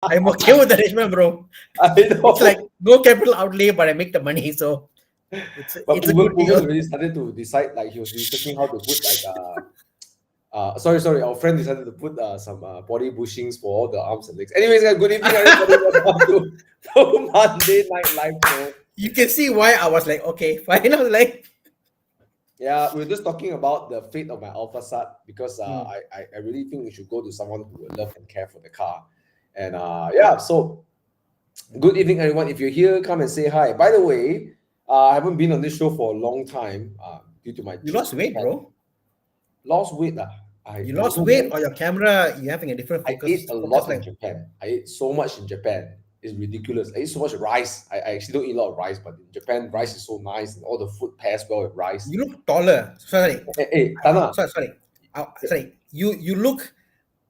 I'm okay with the arrangement, bro. I know. It's like no capital outlay, but I make the money, so But it's a good Pugan deal. already started to decide, like he was researching how to put like sorry, our friend decided to put some body bushings for all the arms and legs. Anyways, guys, good evening, everybody. Welcome to Monday Night Live show. You can see why I was like, okay, fine. I was like, Yeah, we're just talking about the fate of my Alpha Sat because hmm, I really think we should go to someone who will love and care for the car. And yeah, so good evening, everyone. If you're here, come and say hi. By the way, I haven't been on this show for a long time due to my you trip lost to weight, Japan. bro. Lost weight. You I don't lost know, weight, man. or your camera, you're having a different I ate focus. a Focus lot in like Japan. I ate so much in Japan. It's ridiculous. I eat so much rice. I actually don't eat a lot of rice, but in Japan, rice is so nice and all the food pairs well with rice. you look taller. Sorry, Hey, Tana, sorry. You look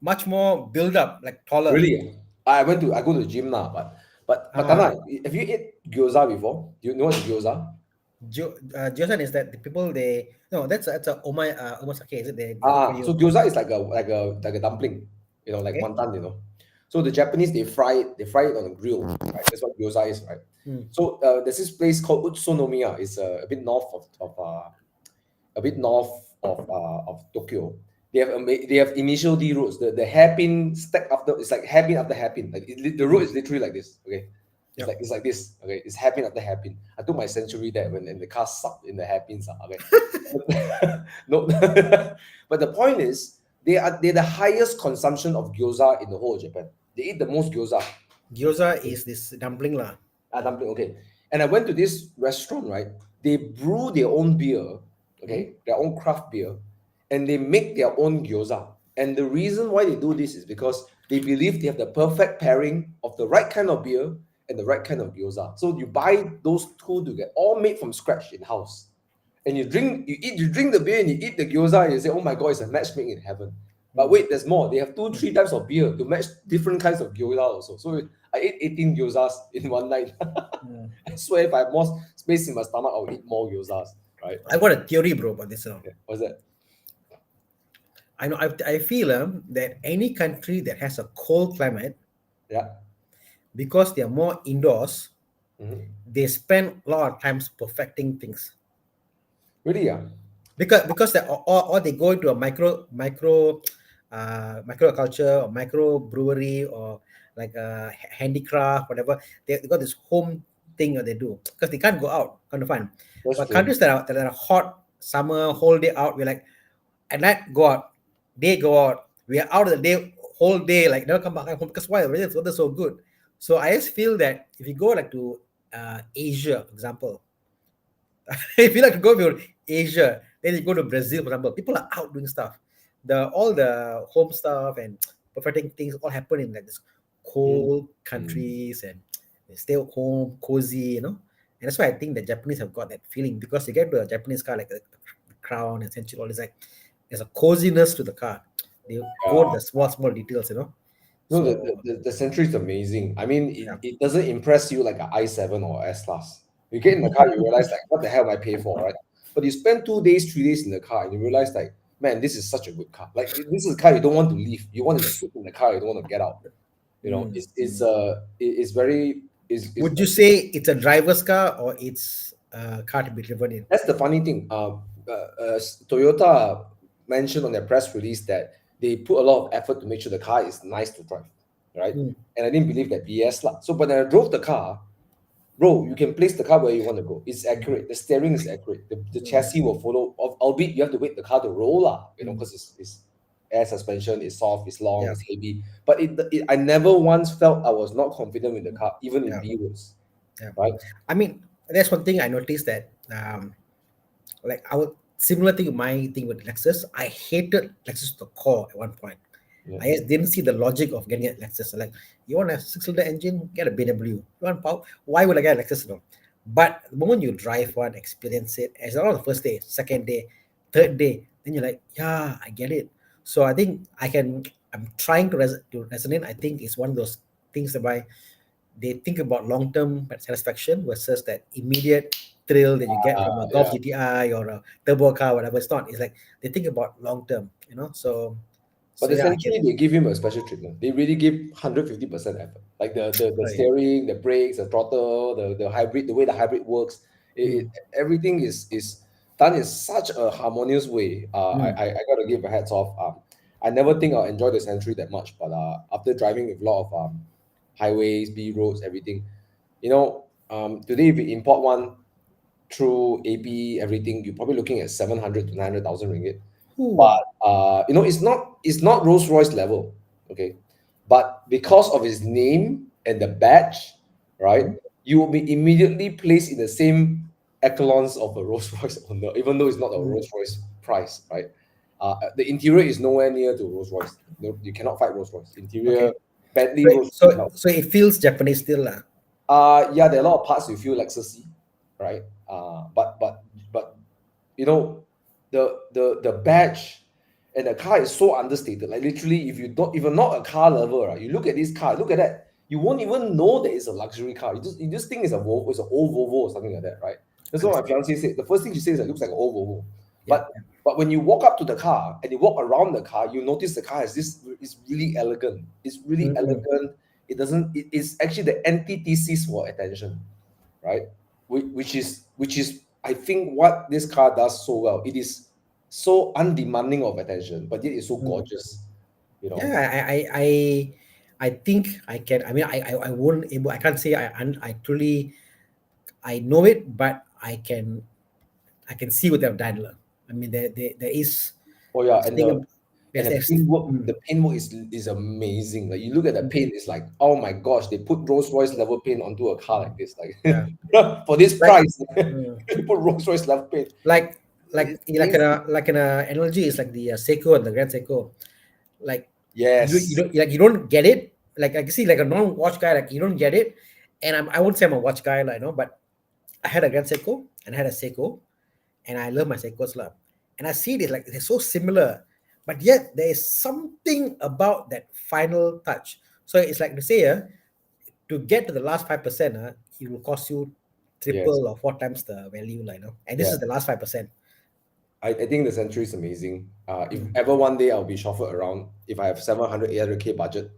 much more build up, like taller. really? I go to the gym now, but Ah, Tana, have you ate gyoza before? Do you know what's gyoza? Joseon is that the people they no that's a omasake, is it? They cook for So you. gyoza is like a dumpling, like Okay. wonton. So the Japanese they fry it on a grill, right? That's what gyoza is, right? Hmm. So there's this place called Utsunomiya. It's a bit north of Tokyo. They have initial D roads. The hairpin stack after it's like hairpin after hairpin. Like the road is literally like this. Okay, Yep. it's like this. Okay, it's hairpin after hairpin. I took my century there when and the car sucked in the hairpins. Okay, no, but the point is they're the highest consumption of gyoza in the whole of Japan. They eat the most gyoza. Gyoza is this dumpling lah. Dumpling. Okay, and I went to this restaurant. Right, they brew their own beer. Hmm? Okay, their own craft beer, and they make their own gyoza. And the reason why they do this is because they believe they have the perfect pairing of the right kind of beer and the right kind of gyoza. So you buy those two together, all made from scratch in house, and you drink the beer and you eat the gyoza, and you say, "Oh my god, it's a match made in heaven." But Hmm. wait, there's more. They have two, three types of beer to match different kinds of gyoza also. So I ate 18 gyozas in one night. Hmm. I swear, if I have more space in my stomach, I'll eat more gyozas. Right? I got a theory, bro, about this. Yeah. What's that? I know I feel that any country that has a cold climate, Yeah. because they are more indoors, Mhm. they spend a lot of times perfecting things. Really? Yeah. Because they or they go into a micro culture or micro brewery or like a handicraft, whatever. They got this home thing that they do because they can't go out, kind of fun. That's But true. countries that are hot, summer, whole day out, we're like, at night go out, day go out. We are out of the day, whole day, like never come back home because why? The weather's so good. So I just feel that if you go like to Asia, for example, if you like to go to Asia, then you go to Brazil, for example, people are out doing stuff. All the home stuff and perfecting things all happen in like this Mm. cold Mm. countries and they stay at home, cozy. And that's why I think the Japanese have got that feeling because you get to a Japanese car like the crown and century, all is like there's a coziness to the car. They go to Yeah. the small details. No, So the Century is amazing. I mean, yeah. it doesn't impress you like an i7 or S class. You get in the car, you realize like, what the hell am I paying for, right? But you spend 2 days, 3 days in the car, and you realize like, man, this is such a good car. Like this is a car you don't want to leave. You want to sit in the car. You don't want to get out. Mm, It's mm. it's very is Would you say it's a driver's car or it's a car to be driven in? That's the funny thing. Toyota mentioned on their press release that they put a lot of effort to make sure the car is nice to drive, right? Mm, And I didn't believe that BS lah. So when I drove the car, bro, you can place the car where you want to go. It's mm, accurate. The steering is accurate. The mm, chassis will follow. Albeit you have to wait the car to roll lah, mm. because it's air suspension, it's soft, it's long, Yeah, it's heavy. But I never once felt I was not confident with the car, even in yeah, B roads, yeah. right? I mean, that's one thing I noticed that like our similar thing, my thing with Lexus, I hated Lexus to the core at one point. Yeah. I just didn't see the logic of getting a Lexus. Like, you want a six-cylinder engine, get a BMW. You want power? Why would I get a Lexus? But the moment you drive one, experience it, as not on the first day, second day, third day, then you're like, yeah, I get it. So I think I'm trying to resonate. I think it's one of those things whereby they think about long-term satisfaction versus that immediate thrill that you get from a Golf Yeah. GTI or a turbo car, whatever. It's not. It's like they think about long-term. So But So the yeah, I Century, can. they give him a special treatment. They really give 150% effort. Like the Right. steering, the brakes, the throttle, the hybrid, the way the hybrid works, Mm. everything is done in such a harmonious way. Mm. I got to give a hats off. I never think I'll enjoy the Century that much, but after driving with a lot of highways, B roads, everything, today if you import one through AP, everything, you're probably looking at 700 to 900,000 ringgit. Ooh. But it's not Rolls Royce level, okay. But because of his name and the badge, right, Mm. you will be immediately placed in the same echelons of a Rolls Royce owner, even though it's not a Mm. Rolls Royce price, right? The interior is nowhere near to Rolls Royce. No, you cannot fight Rolls Royce interior. Okay. Bentley, So, Rolls Royce. so so it feels Japanese still lah. Yeah, there are a lot of parts you feel Lexus, right? But you know, the badge and the car is so understated. Like literally, if you're not a car lover, right, you look at this car, look at that, you won't even know that it's a luxury car. You just think it's a Volvo, it's an old Volvo or something like that, right? That's what my Understand. fiance said. The first thing she says is it looks like an old Volvo. Yeah. But when you walk up to the car and you walk around the car, you notice the car is really elegant. It's really Mm. elegant. It's actually the antithesis for attention, right? Which is I think what this car does so well. It is so undemanding of attention, but yet it's so Mm. gorgeous, Yeah, I think I can. I mean, I won't able. I can't say I truly I know it, but I can see what they've done lah. I mean, there is Oh yeah, this and thing. the and the There's paintwork, mm, the paintwork is amazing. Like you look at the mm, paint, it's like, oh my gosh, they put Rolls Royce level paint onto a car like this. Like yeah, for this like price, mm, you put Rolls Royce level paint. like It's amazing. like an analogy is like the Seiko and the Grand Seiko. Like Yes. you don't get it. Like I can see like a non-watch guy, like you don't get it. And I won't say I'm a watch guy, like, but I had a Grand Seiko and I had a Seiko, and I love my Seikos lah. And I see this like they're so similar, but yet there is something about that final touch. So it's like to say, to get to the last 5%, it will cost you Yes. triple or four times the value, like, and this Yeah. is the last 5%. I think the Century is amazing. If Mm. ever one day I'll be shuffled around, if I have 700, 800K budget,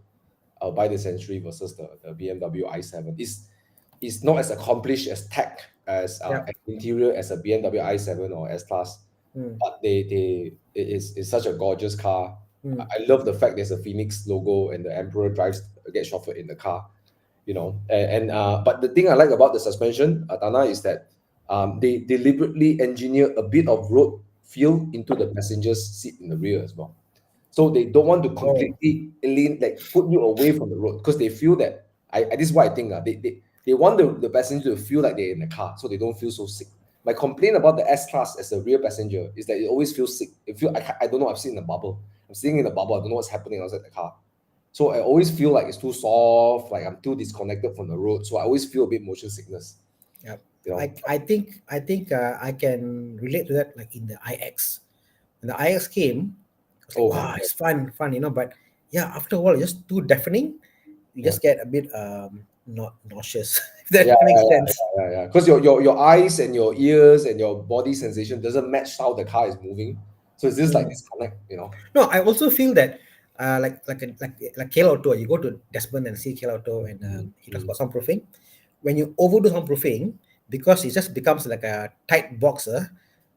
I'll buy the Century versus the BMW i7. It's not as accomplished as tech Yeah. as interior as a BMW i7 or S Class, Mm. but it's such a gorgeous car. Mm. I love the fact there's a Phoenix logo and the Emperor gets shuffled in the car, but the thing I like about the suspension, Tana, is that they deliberately engineer a bit of road feel into the passenger's seat in the rear as well. So they don't want to Oh. completely like put you away from the road because they feel that this is what I think. They want the passenger to feel like they're in the car so they don't feel so sick. My complaint about the S Class as a rear passenger is that it always feels sick. I don't know, I've seen in a bubble. I'm sitting in a bubble, I don't know what's happening outside the car. So I always feel like it's too soft, like I'm too disconnected from the road. So I always feel a bit motion sickness. Yeah. You know. I think I can relate to that, like in the IX. When the IX came, I was like, Oh my wow, god. it's fun, but yeah, after a while, it's just too deafening. You Yeah. just get a bit not nauseous, if that Yeah, makes yeah, yeah, sense. yeah, yeah. Because your eyes and your ears and your body sensation doesn't match how the car is moving. So it's just like Mm. disconnect. No, I also feel that like KL Auto, you go to Desmond and see KL Auto, and Mm, he talks mm. about soundproofing. When you overdo soundproofing, because it just becomes like a tight box,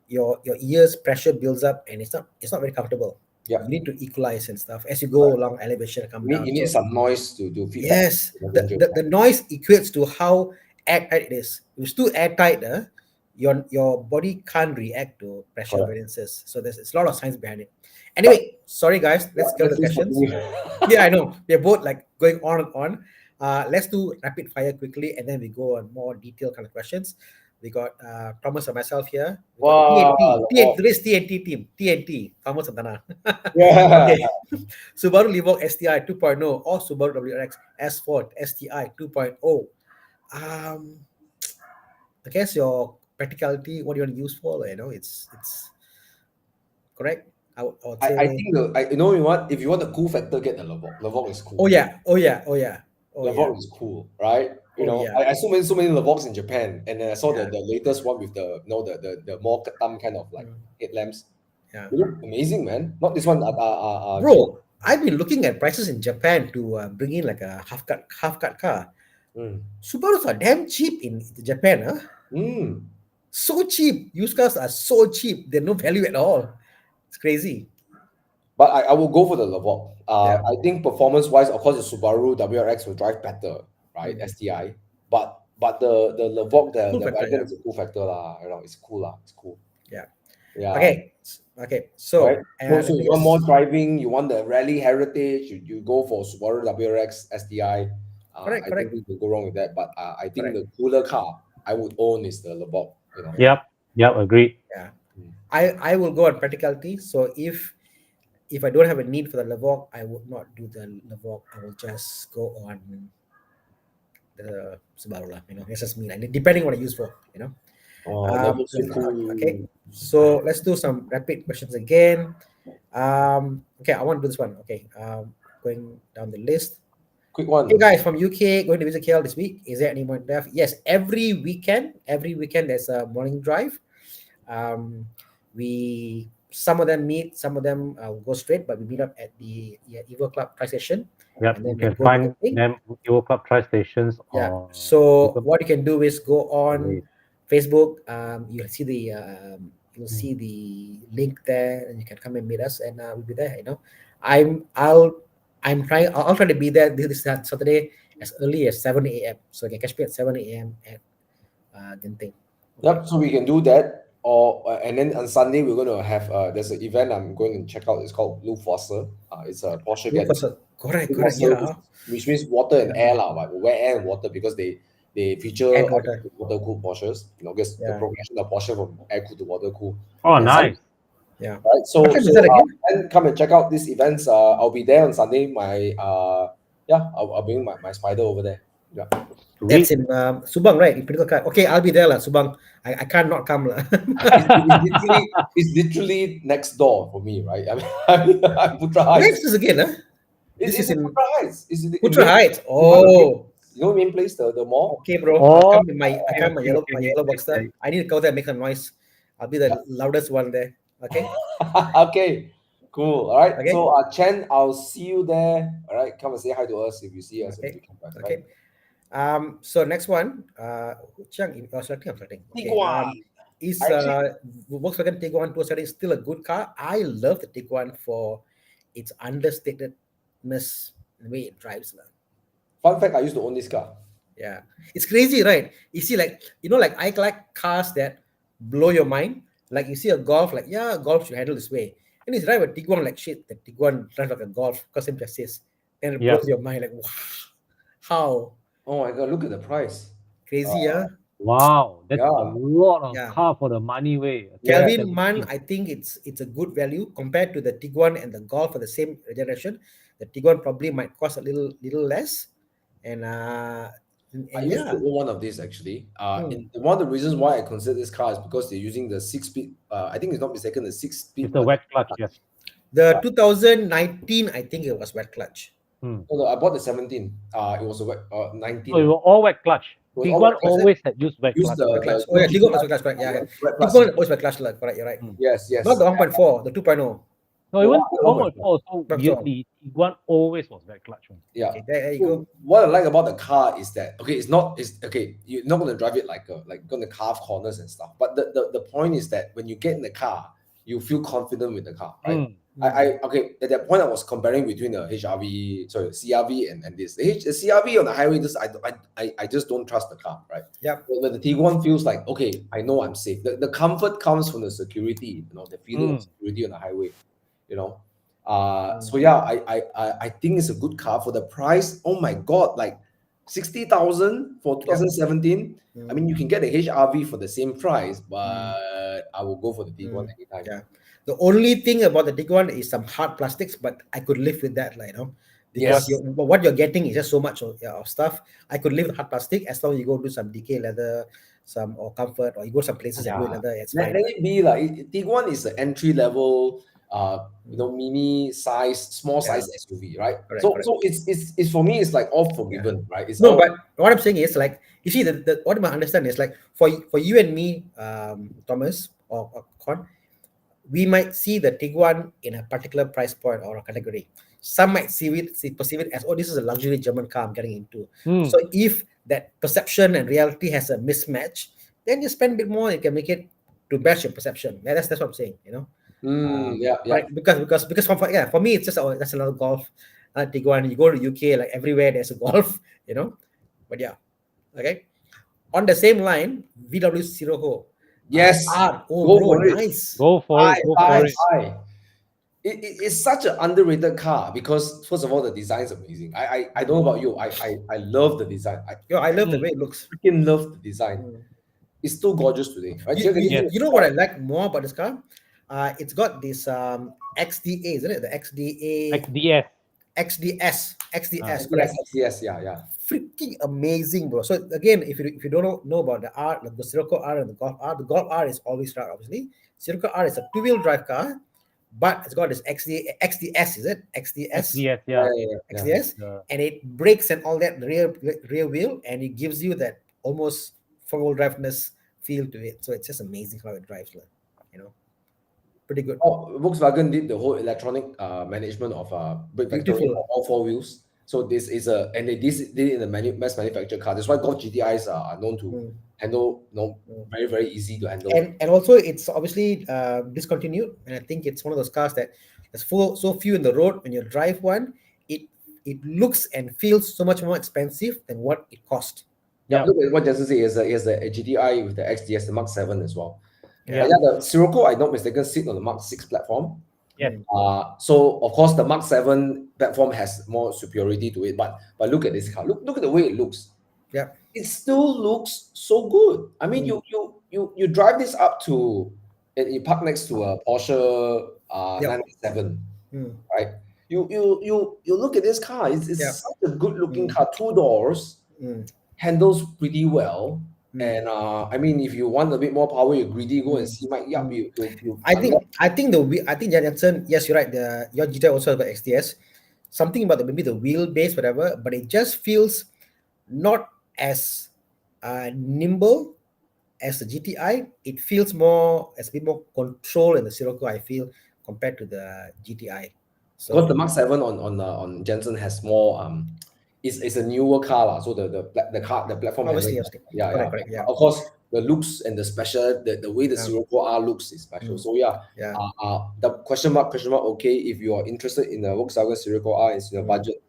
your ears pressure builds up, and it's not very comfortable. Yeah. You need to equalize and stuff as you go along elevation, come You down. need So some noise to feedback yes, to the the, passenger. the, the noise equates to how airtight it is. If it's too airtight, your body can't react to pressure Correct. variances. So it's a lot of science behind it. But Anyway, sorry guys, yeah, let's go to let's the just questions. continue. Yeah, I know we're both like going on and on. Let's do rapid fire quickly, and then we go on more detailed kind of questions. We got Thomas and myself here. We got Wow. TNT. Today's TNT team. TNT. Thomas and Dana. Yeah. Okay. Subaru Levo STI 2.0 or Subaru WRX S4 STI 2.0. Um, I guess your practicality, what do you want to use for? It's correct. I would I say. think you know what? If you want the cool factor, get the Lavok. Lavok is Oh cool. yeah. Oh yeah. Oh yeah. Oh yeah. Lavok is cool, right? Oh yeah. I saw so many Lavoks in Japan, and then I saw Yeah. the latest one with the more ketam kind of like Mm, headlamps. yeah. They look amazing, man. Not this one, GR. Bro, I've been looking at prices in Japan to bring in like a half cut car. Mm. Subarus are damn cheap in Japan, huh? Mm. So cheap. Used cars are so cheap. They're no value at all. It's crazy. But I will go for the Lavok. Yeah. I think performance-wise, of course, the Subaru WRX will drive better, right? Mm. STI. But the Lavok, Cool the factor, wagon yeah. is a cool factor lah. You know, it's cool lah. It's cool. Yeah. Yeah. Okay. Okay. Right. So So let if me you want more just driving, you want the rally heritage, you go for Subaru WRX STI. correct, I think correct, we could go wrong with that. But I think correct. the cooler car I would own is the Lavok. You know. Yeah. Yep, agreed. Yeah. Mm. I will go on practicality. So if I don't have a need for the Lavok, I would not do the Lavok. I will just go on the Subaru lah. It's just me. Like, depending on what I use for. Oh, that looks so Okay. cool. So let's do some rapid questions again. Okay, I want to do this one. Okay. Going down the list. Quick one. Hey guys from UK going to visit KL this week. Is there any more drive? Yes, every weekend there's a morning drive. Some of them meet, some of them will go straight, but we meet up at the Evo Club Tri Station. Yep, And then you we can go to find the thing. them Evo Club Tri Stations Yeah. or So Google what you can do is go on Wait. Facebook. You'll see the link there, and you can come and meet us, and we'll be there. I'll try to be there this Saturday as early as 7 a.m. So you can catch me at 7 a.m. at Genting. Yep. So we can do that. Or and then on Sunday we're going to have there's an event I'm going to check out. It's called Blue Foster. It's a Porsche Blue get Foster. Correct, Blue correct. Foster, Yeah. which means water and air lah. But we wear air and water because they feature And water. water cooled Porsches. Because the Yeah. progression of Porsche from air cooled to water cooled. Oh, And nice. Yeah. Right. So What time is that again? and come and check out these events. I'll be there on Sunday. I'll bring my spider over there. Yeah. That's Sweet. in Subang, right? In Pinnacle Car. Okay, I'll be there lah, Subang. I can't not come lah. It's literally next door for me, right? I'm Putra Where Heights. is this again? It's is in in Putra Heights. It's in Putra main- Heights. you know the main- Oh, You know main place, the mall? okay, bro. Oh, I come in my okay, yellow okay. Boxster. I need to go there and make a noise. I'll be the loudest one there. Okay. Okay, cool. All right. Okay. So, Chen, I'll see you there. All right. Come and say hi to us if you see us. Okay. If you come back, Okay. right? So next one, Chiang, I'm selecting. Okay. Tiguan. Is Actually- Volkswagen Tiguan 230 still a good car? I love the Tiguan for its understatedness the way it drives. Fun fact: I used to own this car. Yeah, it's crazy, right? You see, like I like cars that blow your mind. Like you see a Golf, like Golf should handle this way, and it's drive a Tiguan like shit. The Tiguan drives like a Golf, custom chassis, and it Yeah. blows your mind. Like, wow, how Oh my god! Look at the price. crazy, yeah. Wow, that's Yeah. a lot of Yeah. car for the money way. Yeah. Kelvin Man, I think it's a good value compared to the Tiguan and the Golf for the same generation. The Tiguan probably might cost a little less, and I and used yeah, to own one of these actually. Hmm. And one of the reasons why I consider this car is because they're using the 6-speed. I think it's not mistaken, the 6-speed. It's the wet clutch, yes. the 2019, I think it was wet clutch. No, I bought the 17. It was a 19. So it was all wet clutch. It was all Tiguan wet clutch. always had used wet Use clutch. the- Wet clutch. the Oh yeah, good Tiguan was clutch. wet clutch, correct? Yeah, Wet clutch. Tiguan always wet clutch, correct? You're right. Yes. Not the 1.4, the 2.0. No, even I love wet 1.4. So That's weirdly, Tiguan always was wet clutch. One. Yeah. Okay, there you So go. what I like about the car is that you're not gonna drive it like gonna carve corners and stuff. But the point is that when you get in the car, you feel confident with the car, right? At that point I was comparing between the CRV and this. The CRV on the highway, I just don't trust the car, right? Yep. But the Tiguan feels like, okay, I know I'm safe. The comfort comes from the security, the feeling of security on the highway, So yeah, I think it's a good car for the price. Oh my god, like 60,000 for 2017. I mean, you can get a HRV for the same price, but I will go for the Tiguan anytime. Yeah. The only thing about the Tiguan is some hard plastics, but I could live with that, because Yes. what you're getting is just so much of stuff. I could live with hard plastic as long as you go do some DK leather, or comfort, or you go some places and do leather. It's Let fine. it be like Tiguan is an entry level, mini size, small size SUV, right? Correct, so correct. so it's for me, it's like all forgiven, right? It's No, all, but what I'm saying is like, you see, the what I understand is like for you and me, Thomas or Con, we might see the Tiguan in a particular price point or a category. some might perceive it as, oh, this is a luxury German car I'm getting into. Mm. So if that perception and reality has a mismatch, then you spend a bit more, you can make it to match your perception. Yeah, that's what I'm saying, you know. Yeah. Right, because for me it's just, oh, that's another golf, Tiguan. You go to UK, like everywhere there's a golf, you know. But yeah, okay. On the same line, VW Scirocco. Yes. Oh, Go bro, for it. nice. Go for it. Go for it. It's such an underrated car because first of all the design is amazing. I don't know about you. I love the design. I Yo, I love the way it looks. freaking love the design. Mm. It's too gorgeous today. Right? You know what I like more about this car? It's got this XDA, isn't it? The XDA, XDS. XDS, correct? Yes, yeah. Freaking amazing, bro. So again, if you don't know about the R, like the Scirocco R and the Golf R is always right, obviously. Scirocco R is a two-wheel drive car, but it's got this XDS, is it? XDS? XDS, yeah. XDS, Yeah. and it brakes and all that rear wheel, and it gives you that almost four-wheel driveness feel to it. So it's just amazing how it drives, you know. Pretty good. Volkswagen did the whole electronic management of brake vectoring for all four wheels. So this is and they did it in the mass manufactured car. That's why Golf GTIs are known to handle, very, very easy to handle. And also it's obviously discontinued, and I think it's one of those cars that there's so few in the road. When you drive one, it looks and feels so much more expensive than what it cost. Yeah, look at what Jensen said. He has the GTI with the XDS, the Mark 7 as well. Yeah. The Scirocco, I'm not mistaken, sit on the Mark 6 platform. Yeah. So of course the Mark 7 platform has more superiority to it, but look at this car. Look at the way it looks. Yeah. It still looks so good. I mean, you drive this up to, and you park next to a Porsche 997, right? You look at this car. It's such a good looking car. 2 doors, handles pretty well. And I mean, if you want a bit more power, you're greedy, go and see Mike Yap. I think Jansen, yes, you're right. Your Jetta also has got XDS. Something about maybe the wheelbase, whatever, but it just feels not as nimble as the GTI. It feels as a bit more control in the Scirocco, I feel, compared to the GTI. So because the Mark 7 on Jensen has more it's a newer car, so the platform obviously, has, correct, yeah. Of course, the looks and the special, the way the Scirocco R looks is special. So the question mark. Okay, if you are interested in the Volkswagen Scirocco R, it's in your budget,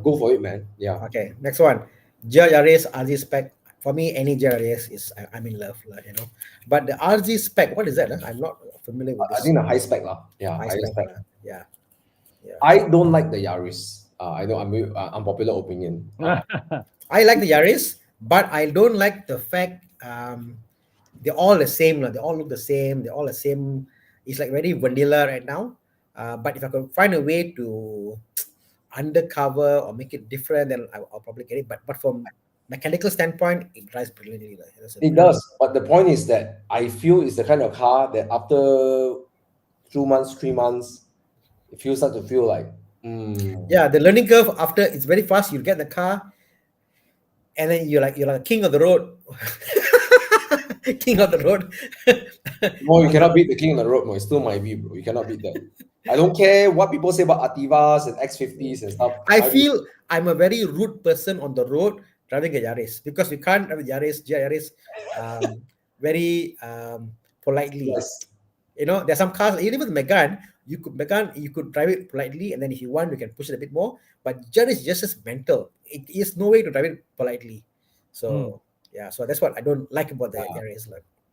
go for it, man. Yeah. Okay, next one, GR Yaris RZ spec. For me, any GR Yaris is I'm in love, you know. But the RZ spec, what is that? I'm not familiar with this. I think the high spec, Yeah, high spec. Yeah. I don't like the Yaris. I know I'm unpopular opinion. I like the Yaris, but I don't like the fact they're all the same. They all look the same. They're all the same. It's like very vanilla right now. But if I could find a way to undercover or make it different, then I'll probably get it. But from mechanical standpoint, it drives brilliantly. It does. But the point is that I feel it's the kind of car that after 2 months, 3 months, it feels start to feel like yeah, the learning curve after it's very fast. You get the car, and then you're like king of the road. King of the road. No, you cannot beat the king of the road. No, it's still my view, bro. You cannot beat that. I don't care what people say about Ativas and X50s and stuff. I feel I'm a very rude person on the road driving a Yaris, because we can't drive a Yaris, GR Yaris, very politely. Yes. You know, there's some cars, even with Megane, you could drive it politely, and then if you want, you can push it a bit more. But Yaris is just as mental. It is no way to drive it politely. So so that's what I don't like about the Yaris.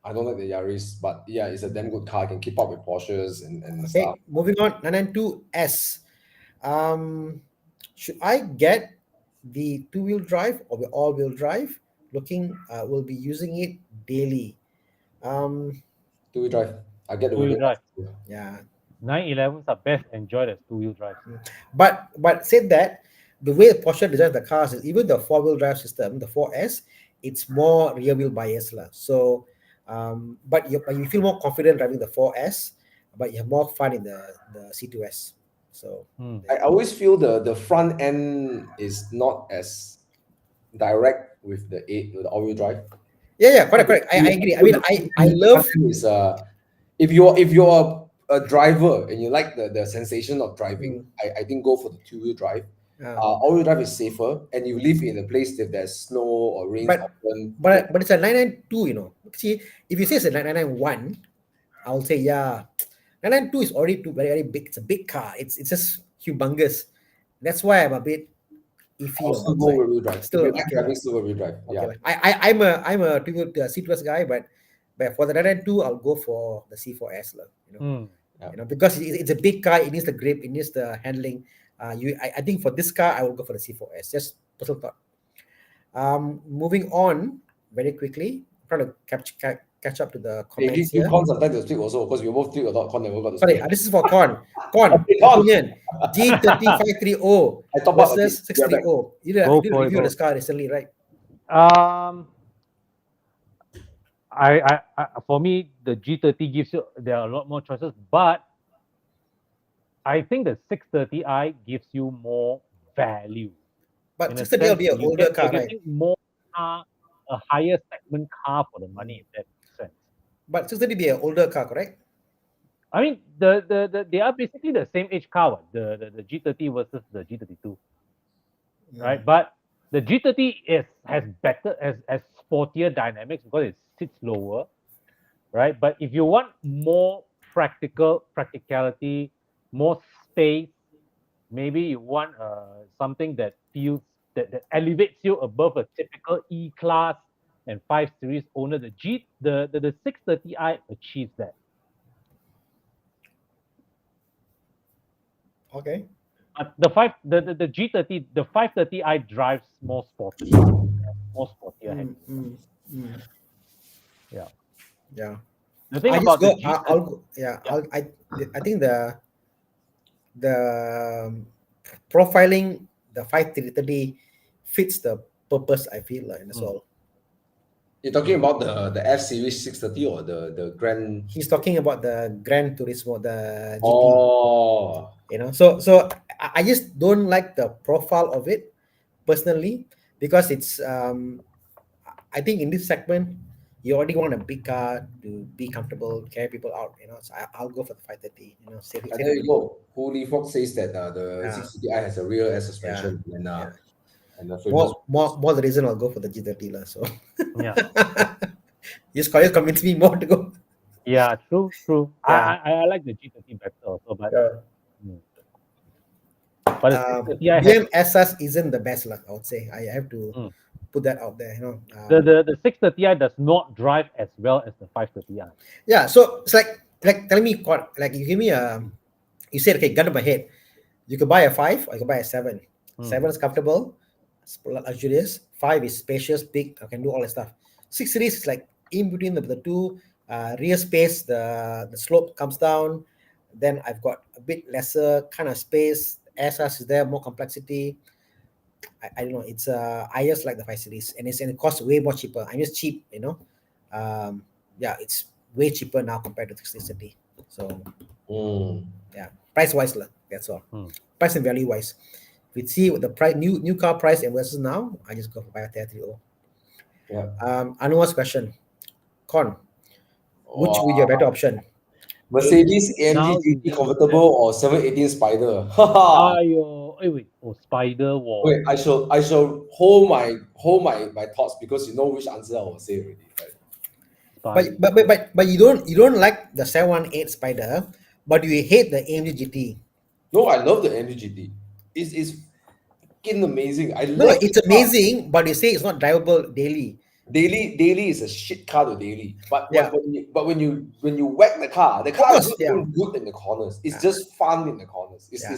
I don't like the Yaris, but yeah, it's a damn good car. It can keep up with Porsches and stuff. Moving on, 992S. Should I get the two-wheel drive or the all-wheel drive? We'll be using it daily. Two-wheel drive. I get the two-wheel drive. Yeah. 911s are best enjoyed as two-wheel drive. But said that, the way Porsche designs the cars is even the four-wheel drive system, the 4S, it's more rear-wheel bias. So, but you feel more confident driving the 4S, but you have more fun in the C2S. So I always feel the front end is not as direct with the all-wheel drive. Yeah, correct. I agree. I mean, I love is if you're a driver and you like the sensation of driving, I think go for the two-wheel drive. All-wheel drive is safer, and you live in a place that there's snow or rains But often. but it's a 992, See, if you say it's a 991, I'll say yeah. 992 is already too very, very big. It's a big car. It's just humongous. That's why I'm a bit iffy I'll on still that go side. wheel drive. Still If you like okay. driving, still wheel drive. Okay. Yeah. I'm a two-wheel C2S guy, but for the 992, I'll go for the C4S, because it's a big car. It needs the grip. It needs the handling. I think for this car, I will go for the C4S. Just personal thought. Moving on very quickly, trying to catch up to the Hey, comments give here. Con some time to speak also, because we both speak a lot. Con never got to Sorry, speak. this is for Con. Con, Okay, Con. opinion. G30 I top up a versus bit. We are back. 630. You did a Go for it, review of go. this car recently, right? For me, the G30 gives you there are a lot more choices, but I think the 630i gives you more value. But In a 630 will sense be an that you older get- car, you're right? getting more car, a higher segment car for the money, if that makes sense. But 630 be an older car, correct? I mean, they are basically the same age car, what? The G30 versus the G32, right? But the G30 has sportier dynamics because it sits lower, right? But if you want more practicality, more space, maybe you want something that feels that elevates you above a typical E-Class and 5 Series owner. The 630i achieves that. Okay. But the G30, the 530i drives more sporty, more sportier. handling. Yeah. Yeah. The thing I about just the go. G30, I'll go. Yeah. I think the profiling the 530 fits the purpose. I feel like that's all. You're talking about the F Series 630 or the Grand? He's talking about the Gran Turismo, the GT. Oh, So I just don't like the profile of it personally, because it's I think in this segment you already want a big car to be comfortable, carry people out. So I'll go for the 530. Save and there you go. Holy Fox says that the Yeah. 630i has a rear air suspension Yeah. and the frameless. More the reason I'll go for the G30 lah. So yeah, just convince me more to go. yeah, true. Yeah. I like the G30 better also, but Yeah. but the 630i has BM SS isn't the best lah. I would say I have to put that out there. the 630i does not drive as well as the 530i. Yeah, so it's like telling me, like you give me you said, okay, gun to my head, you could buy a 5 or you could buy a 7. 7 is comfortable, it's luxurious. 5 is spacious, big, I can do all that stuff. 6 series is like in between the two. Rear space, the slope comes down, then I've got a bit lesser kind of space. SS is there, more complexity. I don't know, it's I just like the 5 series, and it costs way more cheaper. I'm just cheap, yeah, it's way cheaper now compared to the 630. So yeah, price wise, that's all. Price and value wise, if we see what the price, new car price and versus now, I just go for 530. Yeah. Anua's question, Con, which would be your better option? Mercedes Now AMG GT using convertible or 718 Spider? Wait, Spider War. Wait, I shall hold my thoughts, because you know which answer I will say already, right? But you don't like the 718 Spider, but you hate the AMG GT. No, I love the AMG GT. It's fucking amazing. I No, love it's the car. amazing, but you say it's not drivable daily. Daily is a shit car to daily. But Yeah. when you whack the car is course, not yeah. even good in the corners. It's just fun in the corners. It's Yeah.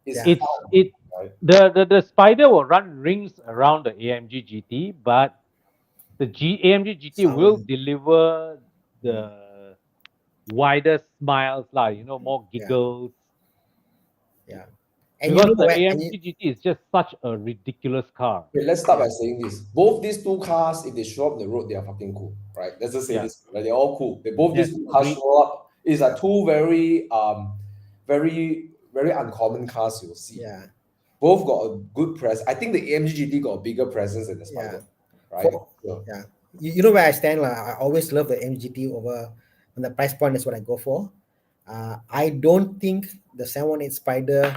It's right? the Spider will run rings around the AMG GT, but the AMG GT will Sound. deliver the wider smiles, more giggles. Yeah. And Because the where- AMG GT is just such a ridiculous car. Okay, let's start by saying this. Both these two cars, if they show up on the road, they are fucking cool, right? Let's just say Yeah. this. Right? They're all cool. Both Yes, these two cars agreed. show up. It's like two very very uncommon cars you'll see. yeah. Both got a good presence. I think the AMG GT got a bigger presence than the Spider, right? Yeah. You know where I stand. I always love the MGT over, when the price point is what I go for. I don't think the 718 Spider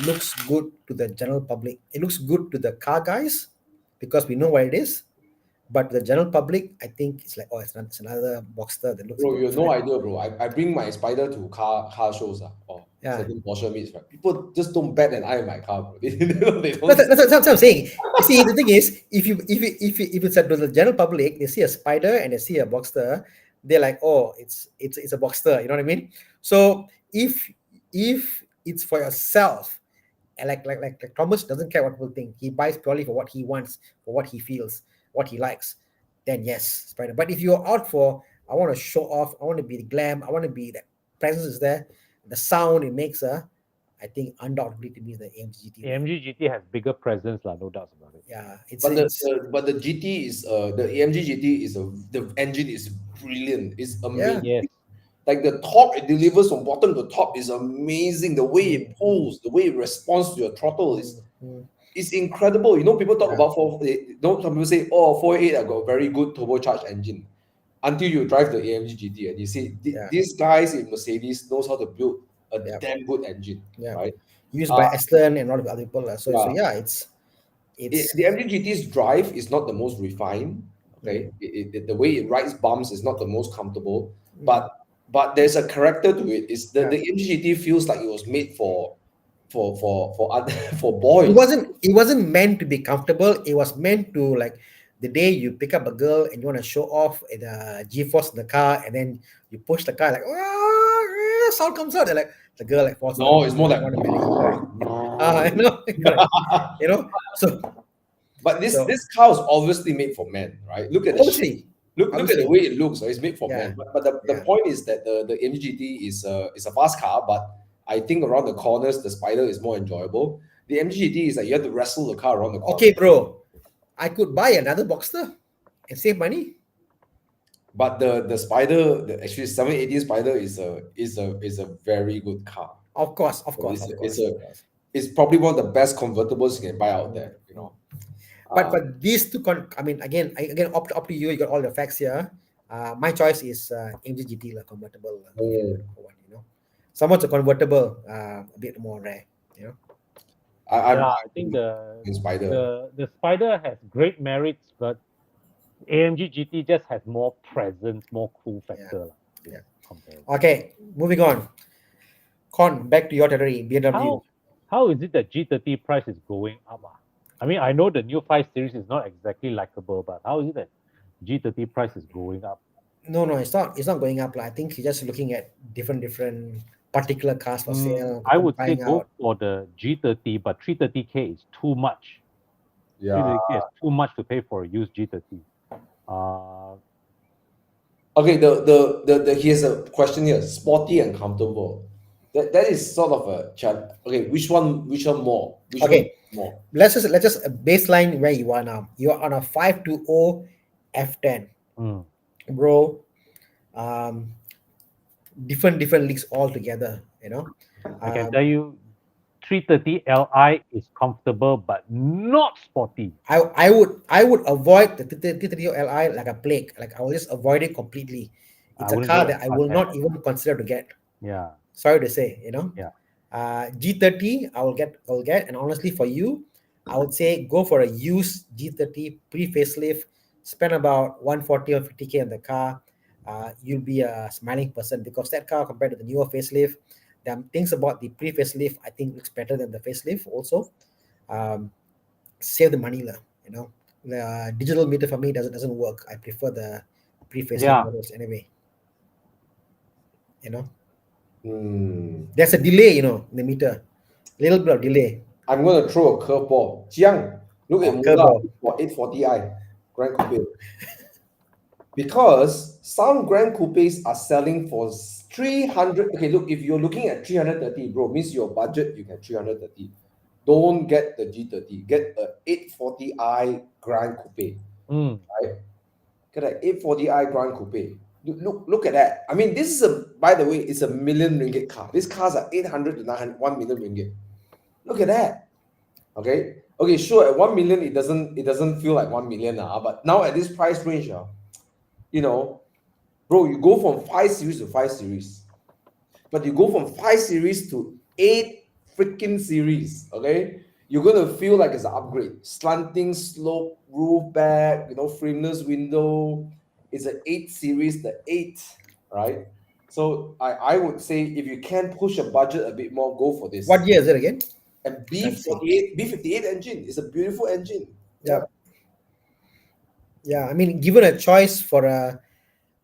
looks good to the general public. It looks good to the car guys because we know what it is. But the general public, I think it's like, oh, it's another Boxster that looks Bro, good. you have no idea, bro. I bring my Spider to car shows, or Yeah. certain Porsche meets, right? People just don't bat an eye in my car, bro. They don't. That's what I'm saying. You see, the thing is, if it's to the general public, they see a Spider and they see a Boxster, they're like, oh, it's a Boxster. You know what I mean? So if it's for yourself, and like Thomas doesn't care what people think. He buys purely for what he wants, for what he feels, what he likes. Then yes, Spider. But if you're out for, I want to show off, I want to be the glam, I want to be that presence is there, the sound it makes, I think undoubtedly to me is the AMG GT. AMG GT has bigger presence, no doubts about it. Yeah, But the GT is the AMG GT is the engine is brilliant. It's amazing. Yes. Like the torque it delivers from bottom to top is amazing. The way it pulls, the way it responds to your throttle is incredible. You know, people talk about 488. Some people say, oh, 488 I got a very good turbocharged engine. Until you drive the AMG GT and you see these guys in Mercedes knows how to build a damn good engine. Right? Used by Aston and a lot of other people. So it's the AMG GT's drive is not the most refined. Okay, the way it rides bumps is not the most comfortable, but there's a character to it. It's the AMG GT feels like it was made for boys. It wasn't meant to be comfortable. It was meant to, like, the day you pick up a girl and you want to show off the G-force in the car, and then you push the car, like, sound comes out, and like the girl like falls. No, it's more like you know. So, but this car is obviously made for men, right? Look at obviously. Look at the way it looks. It's made for men. But the point is that the AMG GT is a fast car, but I think around the corners the Spider is more enjoyable. The AMG GT is like you have to wrestle the car around the corner. Okay, bro. I could buy another Boxster and save money. But the Spider, actually 718 Spider is a very good car. Of course. It's probably one of the best convertibles you can buy out there. You know. But these two, again, up to you. You got all the facts here. My choice is AMG GT convertible. You know, somewhat a convertible, a bit more rare. You know. I think the Spider has great merits, but AMG GT just has more presence, more cool factor. Okay, moving on. Con, back to your territory, BMW. How is it that G30 price is going up? I mean, I know the new 5 Series is not exactly likable, but how is it that G30 price is going up? No, it's not going up. I think you're just looking at different particular cars for sale. I would say go for the G30, but 330K is too much. Yeah, 330K is too much to pay for a used G30. Okay, the here's a question here: sporty and comfortable. That is sort of a challenge. Okay, which one more? More? Let's just baseline where you are now. You are on a 520 F10, bro. Different leagues altogether. You know. I can tell you, 330 Li is comfortable but not sporty. I would avoid the 330 Li like a plague. Like I will just avoid it completely. It's a car that I will not even consider to get. Yeah. Sorry to say, you know. Yeah. G30 I will get, and honestly for you, I would say go for a used G30 pre-facelift. Spend about 140 or 50K on the car. You'll be a smiling person because that car compared to the newer facelift, there are things about the pre-facelift I think looks better than the facelift also. Save the money, you know. The digital meter for me doesn't work. I prefer the pre-facelift models anyway. You know. There's a delay, you know, in the meter. Little bit of delay. I'm going to throw a curveball. Jiang, look at curveball for 840i Grand Coupe. Because some Grand Coupes are selling for 300. Okay, look, if you're looking at 330, bro, means your budget, you can 330. Don't get the G30. Get a 840i Grand Coupe. Right? Get an 840i Grand Coupe. Look at that. I mean, this is by the way, it's a ringgit million car. These cars are 800 to 900, 1 million ringgit. Look at that. Okay, sure, at 1 million, it doesn't feel like 1 million, but now at this price range, you know, bro, you go from 5 Series to 5 Series. but you go from 5 series to 8 freaking series, okay? You're gonna feel like it's an upgrade. Slanting slope, roof back, frameless window. It's an 8 series, the 8, right? So I would say if you can push a budget a bit more, go for this. What year is it again? And Let's see. B58 engine is a beautiful engine. Yeah. Yeah, I mean, given a choice for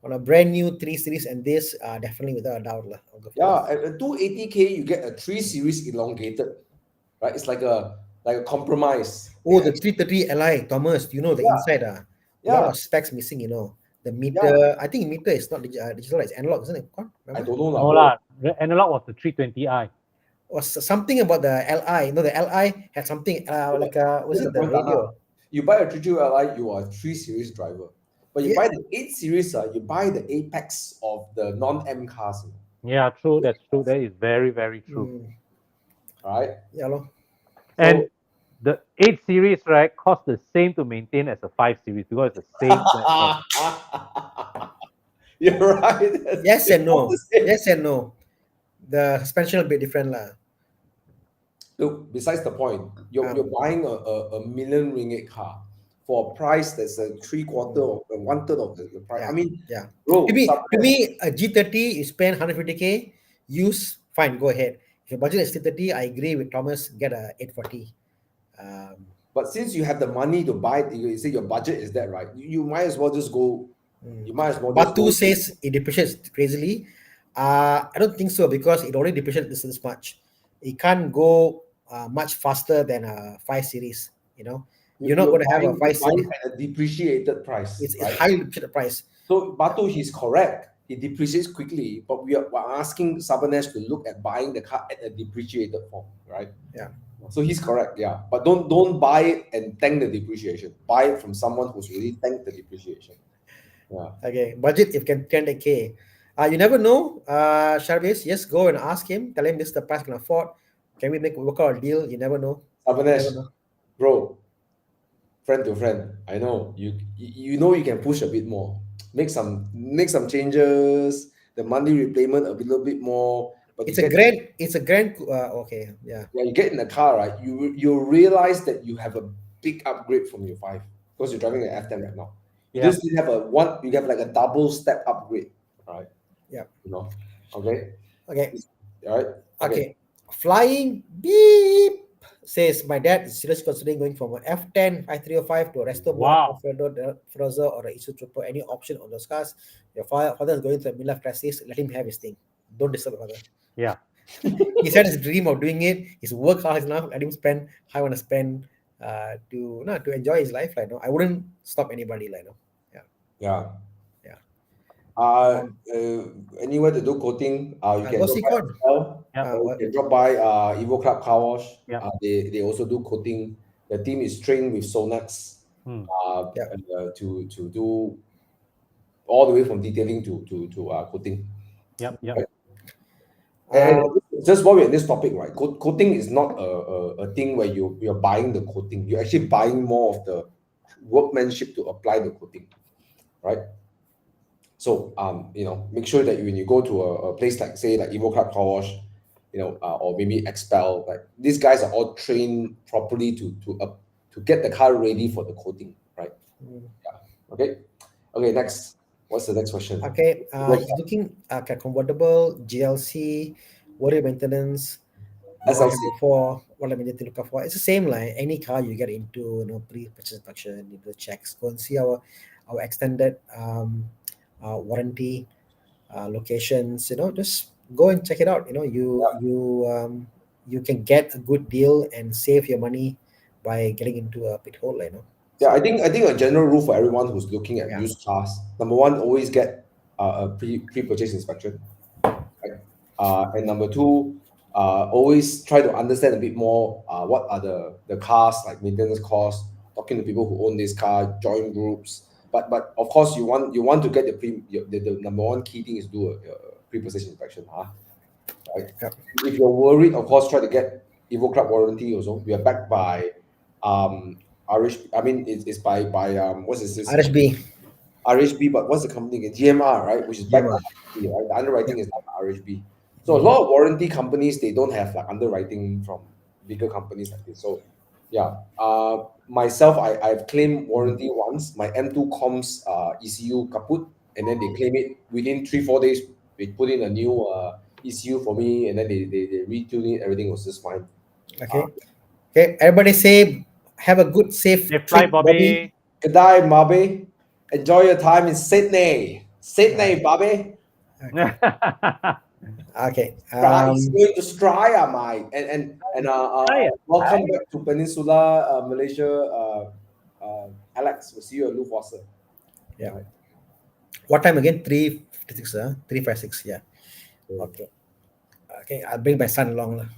on a brand new 3 series and this, definitely without a doubt. I'll go for Yeah, this. at 280K, you get a 3 series elongated, right? It's like a compromise. Oh, the 330 Li, Thomas, the Yeah. inside, a lot Yeah, of specs missing, The meter, I think meter is not digital, it's analog, isn't it? I don't know No now. lah, the analog was the 320i. Or something about the Li. The Li had something like was it the radio? You buy a 32 Li, you are a 3 series driver. But you Yeah. buy the 8 series, you buy the apex of the non-M cars. Yeah, true. That's true. That is very, very true. Right? Yeah, lor. And the 8 series, right, costs the same to maintain as a 5 series because it's the same platform. You're right. Yes and no. It's the same. Yes and no. The suspension will be different, lah. Look, besides the point, you're buying a million ringgit car for a price that's a 3/4 or 1/3 of the price. Yeah. I mean, Yeah. bro, To me, a G30, you spend 150K, use, fine, go ahead. If your budget is 330, I agree with Thomas, get a 840. but since you have the money to buy it, you say your budget is that, right? You might as well just go. You might as well just Batu go. says it depreciates crazily. I don't think so because it already depreciates this much. It can't go much faster than a 5 series, You're not going to have a 5 series. At a depreciated price. It's right? highly depreciated price. So Batu, he's correct. It depreciates quickly, but we're asking Sabanesh to look at buying the car at a depreciated form, right? Yeah. So he's correct, yeah. But don't buy it and thank the depreciation. Buy it from someone who's really thanked the depreciation. Yeah. Okay, budget if can 10K. You never know. Sharbis, yes, go and ask him. Tell him this is the price I can afford. Can we work out a deal? You never know. Sabanesh, bro, friend to friend, I know you know you can push a bit more. Make some changes. The monthly repayment a little bit more. But It's a grand. Okay, yeah. Yeah, you get in the car, right? You realize that you have a big upgrade from your 5 because you're driving an F10 right now. You just have you have like a double step upgrade, right? Yeah. Okay. Okay. All right. Okay. Flying beep says my dad is seriously considering going from an F10 5305 to a Resto Frozer or a Isuzu Trooper. Any option on those cars? Your father is going through a midlife crisis. Let him have his thing. Don't disturb your father. Yeah. He said his dream of doing it is work hard enough. Let him spend how I want to spend to enjoy his life. I wouldn't stop anybody. Yeah. Yeah. Anywhere to do coating, you can Go drop see by Con. you can drop by Evo Club Car Wash. Yeah. They also do coating. The team is trained with Sonax to do all the way from detailing to coating. Yep. Right? And just while we're in this topic, right? Coating is not a thing where you're buying the coating. You're actually buying more of the workmanship to apply the coating, right? So make sure that when you go to a place like say like Evo Club Car Wash, or maybe Expel, like these guys are all trained properly to get the car ready for the coating, right? Yeah. Okay. Next. What's the next question? Okay, he's looking at convertible, GLC, what are maintenance? SLC. What am I to look out for? It's the same like any car you get into, pre-purchase inspection, you do checks, go and see our extended warranty locations. Just go and check it out. You can get a good deal and save your money by getting into a pit hole. Yeah, I think a general rule for everyone who's looking at used cars. Number one, always get a pre-purchase inspection. Right? And number two, always try to understand a bit more what are the cars, like maintenance costs, talking to people who own this car, join groups. But of course you want to get the number one key thing is do a pre-purchase inspection. Right? Yep. If you're worried, of course, try to get Evo Club warranty also. We are backed by it's by what's this? RHB, but what's the company again? GMR, right? Which is backed by RHB, right? The underwriting is not RHB. So a lot of warranty companies, they don't have like underwriting from bigger companies like this. So yeah, myself, I've claimed warranty once. My M2 comms ECU kaput, and then they claim it within 3-4 days. They put in a new ECU for me, and then they retune it. Everything was just fine. Okay. Okay. Everybody say, have a good, safe Safe flight, trip, Bobby. Bobby. Good night, Bobby. Enjoy your time in Sydney. Sydney, Bobby. Okay. He's going to Australia, mate. And welcome back to Peninsula, Malaysia. Alex, we'll see you at Luftwasser. Yeah. Right. What time again? 3:56. 3:56. Yeah. Yeah. Okay. Okay. I'll bring my son along. Lah.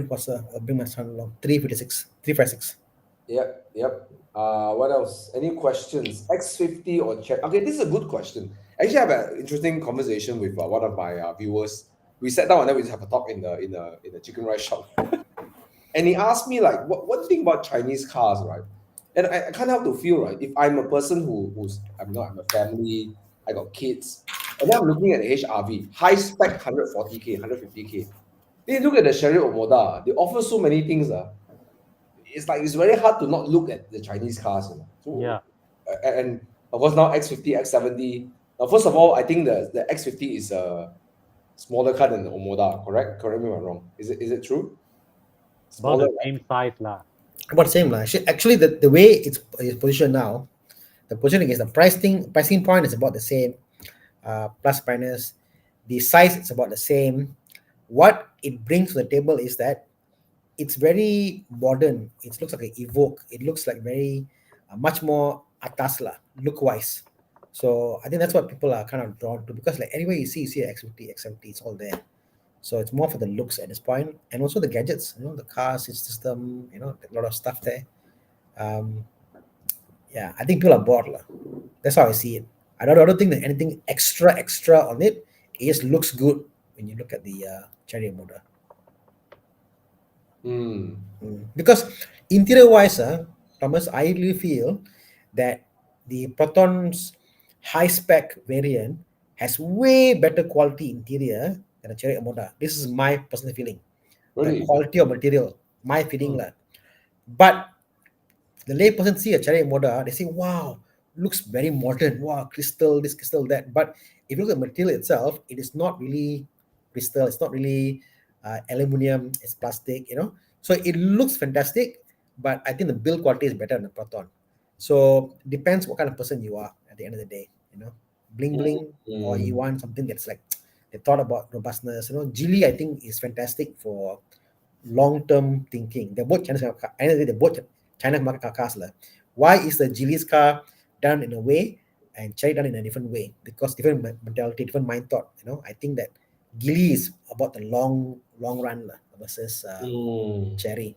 What's that? I'll bring my son along. 3:56. 3:56. Yep. What else? Any questions? X50 or check? Okay, this is a good question. Actually, I have an interesting conversation with one of my viewers. We sat down and then we just have a talk in the chicken rice shop. And he asked me like, what do you think about Chinese cars, right? And I can't help to feel, right, if I'm a person I'm a family, I got kids, and then I'm looking at the HRV, high spec 140K, 150K. Then you look at the Chery Omoda, they offer so many things. It's like it's very hard to not look at the Chinese cars. So, Yeah. And of course now X50, X70. Now, first of all, I think the X50 is a smaller car than the Omoda, correct? Correct me if I'm wrong. Is it true? About Smaller, the same size lah. About the same lah. Actually, the way it's positioned now, the positioning is the pricing point is about the same, plus minus. The size is about the same. What it brings to the table is that it's very modern. It looks like an Evoque. It looks like very much more atas lah, look wise. So I think that's what people are kind of drawn to, because like anywhere you see X50, X70, it's all there. So it's more for the looks at this point, and also the gadgets, the car seat system, a lot of stuff there. Yeah, I think people are bored lah. That's how I see it. I don't think there's anything extra on it. It just looks good when you look at the Cherry Motor. Because interior wise, Thomas, I really feel that the Proton's high spec variant has way better quality interior than a Cherry Motor. This is my personal feeling. Really? The quality of material, my feeling lah. But the lay person see a Cherry Motor, they say, wow, looks very modern. Wow, crystal this, crystal that. But if you look at the material itself, it is not really crystal. It's not really aluminum. It's plastic, So it looks fantastic, but I think the build quality is better than the Proton. So depends what kind of person you are at the end of the day, bling bling, or you want something that's like they thought about robustness. Geely, I think, is fantastic for long-term thinking. They're both China market cars. Why is the Geely's car done in a way and Cherry done in a different way? Because different mentality, different mind thought. I think that Geely is about the long run versus Cherry.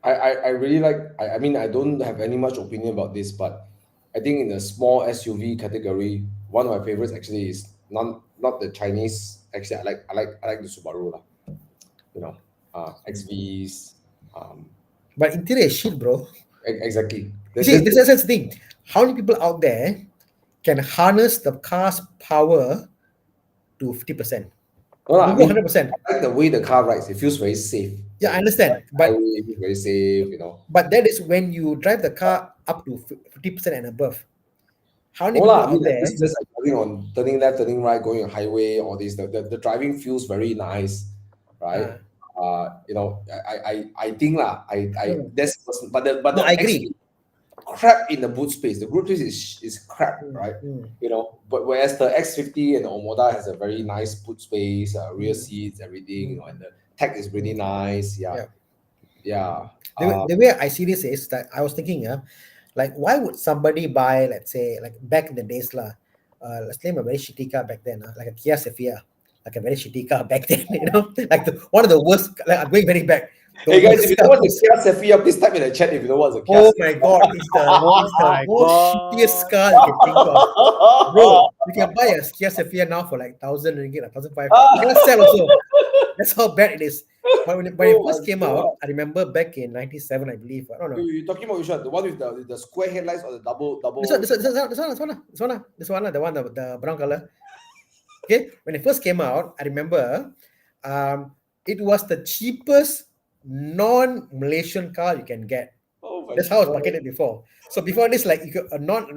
I really like. I mean, I don't have any much opinion about this, but I think in the small SUV category, one of my favorites actually is not the Chinese. Actually, I like the Subaru lah. XVs. But interior is shit, bro. Exactly. That's the thing. How many people out there can harness the car's power to 50%? No, I mean, 100%. I like the way the car rides. It feels very safe. Yeah, I understand. But it feels very safe, But that is when you drive the car up to 50% and above. How many No, people out there? It's just like driving on turning left, turning right, going on highway, all this. The driving feels very nice, right? I think that's but the No, I agree. Crap in the boot space. The boot space is crap, right? But whereas the X50 and the Omoda has a very nice boot space, rear seats, everything, and the tech is really nice. Yeah. The way I see this is that I was thinking, like, why would somebody buy, let's say, like back in the days, let's name a very shitty car back then, like a Kia Cephia, like a very shitty car back then, like one of the worst. Like, I'm going very back. Hey guys, if you know what's a Kia Cephia, please type in the chat if you know what's a Kia. Oh my god, it's the most shittiest car you can think of. Bro, you can buy a Kia Cephia now for like 1,000 ringgit, 1,500. You can sell also. That's how bad it is. But when it Oh first my came God. out, I remember back in '97, I believe. I don't know. You're talking about which one? The one with the square headlights or the double? This one, the one, the brown color. Okay, when it first came out, I remember, it was the cheapest non-Malaysian car you can get. Oh my That's how I was God. marketed before. So before this, like you could not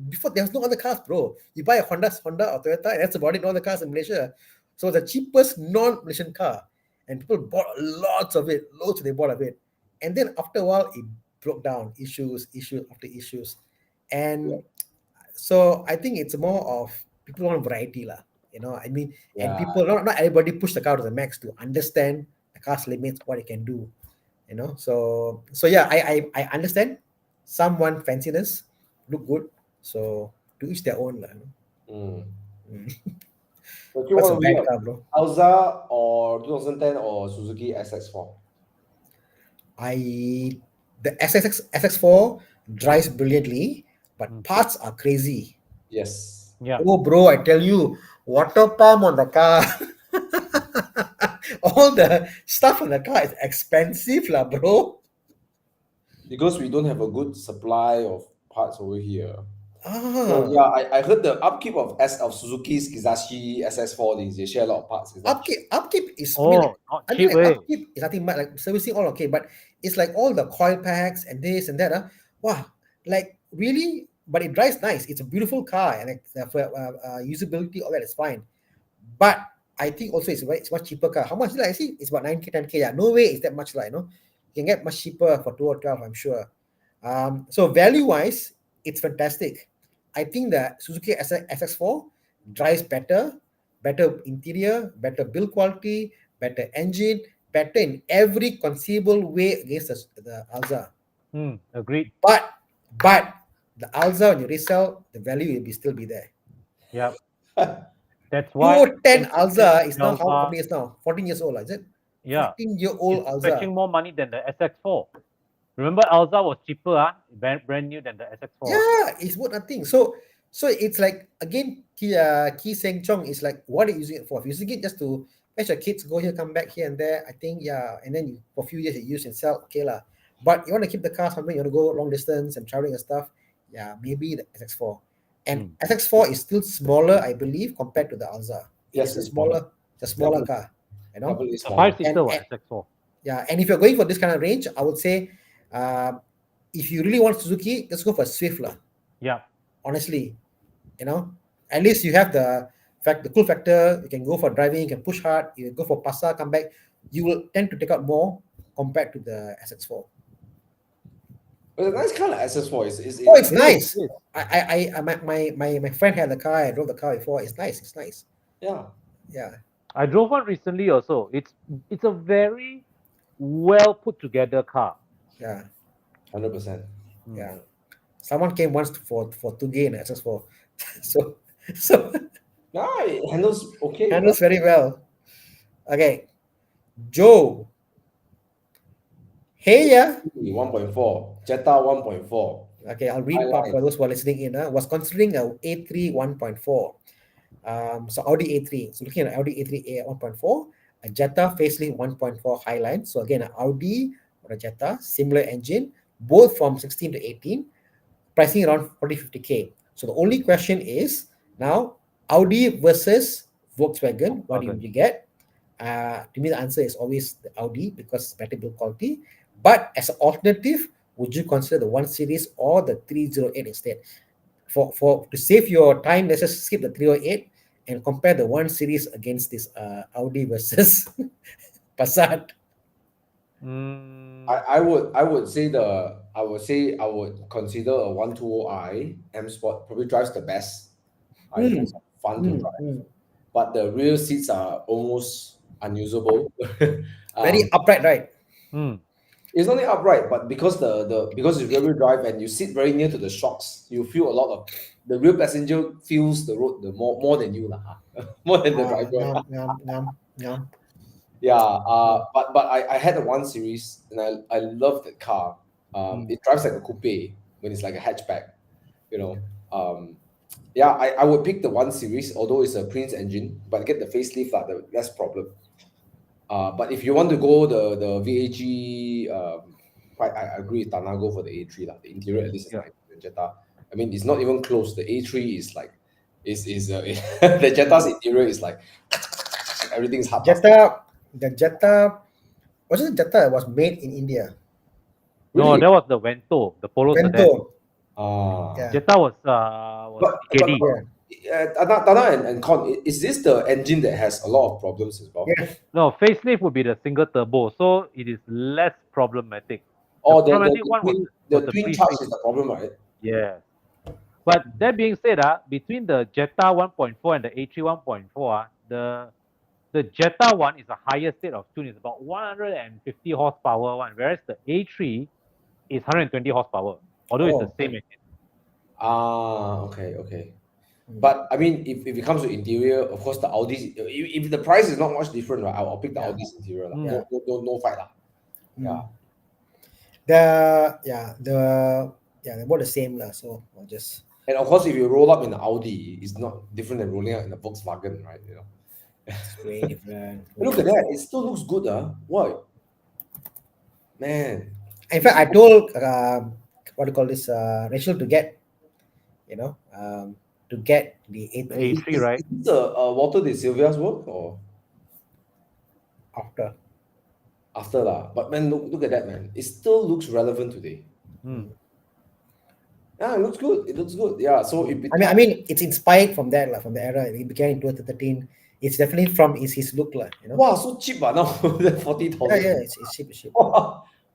before there's no other cars, bro. You buy a Honda or Toyota, and that's about it. No other cars in Malaysia. So the cheapest non-Malaysian car, and people bought lots of it, loads they bought of it, and then after a while it broke down, issue after issues, Yeah. and so I think it's more of people want variety, lah. I mean, and Yeah. people not everybody push the car to the max to understand the car's limits, what it can do. So yeah, I understand someone fanciness look good, so to each their own lah. Mm. Mm. But you That's a want to weigh bad up car, bro. Alza or 2010 or Suzuki SX4? The SX4 drives brilliantly, but parts are crazy. Yes. Yeah. Oh, bro, I tell you, water pump on the car. All the stuff on the car is expensive, lah, bro. Because we don't have a good supply of parts over here. So Ah, yeah, I heard the upkeep of Suzuki's Kizashi SS4, they share a lot of parts. Is that true? upkeep is. Oh, not I mean, cheap, like, eh? upkeep is nothing but like servicing all okay, but it's like all the coil packs and this and that. Wow, like really, but it drives nice. It's a beautiful car, and like, for usability, all that is fine. But I think also it's much cheaper car. How much is it? I see it's about 9K, 10K. Yeah, no way is that much, like, you can get much cheaper for 2 or 12, I'm sure. So value wise, it's fantastic. I think the Suzuki SX4 drives better interior, better build quality, better engine, better in every conceivable way against the Alza. Agreed. But the Alza, when you resell, the value will still be there. Yeah. That's why 2010 Alza is now how Alza, many years now? 14 years old, is it? yeah, 14-year-old it's Alza. fetching more money than the SX4. Remember, Alza was cheaper, brand new than the SX4. Yeah, it's worth nothing. So it's like, again, Key Seng Chong is like, what are you using it for? If you're using it just to fetch your kids, go here, come back here and there, I think, yeah, and then for a few years you use and sell, okay lah. But you want to keep the car somewhere, you want to go long distance and traveling and stuff, yeah, maybe the SX4. And SX4 is still smaller, I believe, compared to the Alza. Yes, It's a smaller car, Definitely It's a smaller. 5-seater SX4. Yeah, and if you're going for this kind of range, I would say, if you really want Suzuki, just go for Swift lah. Yeah. Honestly, at least you have the cool factor. You can go for driving, you can push hard, you go for pasar, come back. You will tend to take out more compared to the SX4. But a nice car like SS4 is Oh, it's nice. Yes. My friend had the car. I drove the car before. It's nice. It's nice. Yeah. Yeah. I drove one recently also. It's a very well put together car. Yeah. 100%. Yeah. Someone came once for Tiguan in SS4. so Yeah, it handles okay. handles very well. Okay. Joe. Hey, yeah. 1.4. Jetta 1.4. Okay, I'll read part for those who are listening in. Was considering a A3 1.4. So Audi A3. So looking at Audi A3 1.4, a Jetta facelift 1.4 Highline. So again, an Audi or a Jetta, similar engine, both from 16 to 18, pricing around 40-50K. So the only question is now Audi versus Volkswagen. What do you get? To me, the answer is always the Audi because it's better build quality. But as an alternative, would you consider the 1 Series or the 308 instead? For to save your time, let's just skip the 308 and compare the 1 Series against this Audi versus Passat. I would say I would consider a 120i M Sport probably drives the best. In terms of fun to drive. But the rear seats are almost unusable. Very upright, right? It's only upright, but because because it's rear-wheel drive and you sit very near to the shocks, you feel a lot of the rear passenger feels the road more than you more than the driver. Yeah, but I had a 1 Series and I love that car. It drives like a coupe when it's like a hatchback, Yeah, I would pick the 1 Series, although it's a Prince engine, but get the facelift, that's problem. But if you want to go the VAG, I agree with Thana, go for the A3 lah. The interior at least is Yeah. nice. The Jetta, I mean, it's not even close. The A3 is like, the Jetta's interior is like everything's hard. The Jetta, wasn't Jetta was made in India. No, Really? that was the Vento, the Polo sedan. Vento. Ah. Yeah. Jetta was But TKD. Thana and Con, is this the engine that has a lot of problems as well? Yeah. No, facelift would be the single turbo, so it is less problematic. Or The problematic one was the the twin pre- charge is the problem, right? Yeah. But that being said, between the Jetta 1.4 and the A3 1.4, the Jetta one is the highest state of tune. It's about 150 horsepower one, whereas the A3 is 120 horsepower, although it's the same engine. Ah, okay. But I mean, if it comes to interior, of course, the Audi. If the price is not much different, right, I'll pick the Yeah. Audi's interior. Lah. Yeah. No fight. Lah. Yeah. They're about the same lah. So I'll just. And of course, if you roll up in the Audi, it's not different than rolling out in the Volkswagen, right? You know. It's way different. Look at that. It still looks good, What? Man. In fact, I told what do you call this Rachel to get, to get the The A3 A3, right? Is this Walter de Silvia's work or after. after lah? But man, look at that, man. It still looks relevant today. Yeah, it looks good. It looks good. Yeah. So I mean, it's inspired from that, from the era. It began in 2013. It's definitely from his look, Wow, so cheap, now 40,000. Yeah, it's cheap.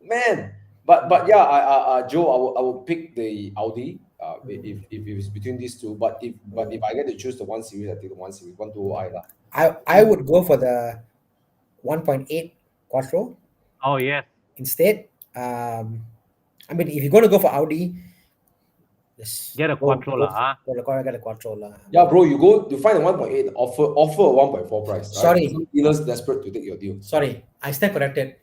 Man. But yeah, Joe, I will pick the Audi. If it's between these two, but if I get to choose the 1 Series, I take the 1 Series 120i lah. I would go for the 1.8 Quattro Oh yes. instead. I mean, if you're going to go for Audi, just Get a Quattro lah. Get a Quattro lah. Yeah, bro, you find a 1.8, offer a 1.4 price. Right? Sorry. Some dealers desperate to take your deal. Sorry, I stand corrected.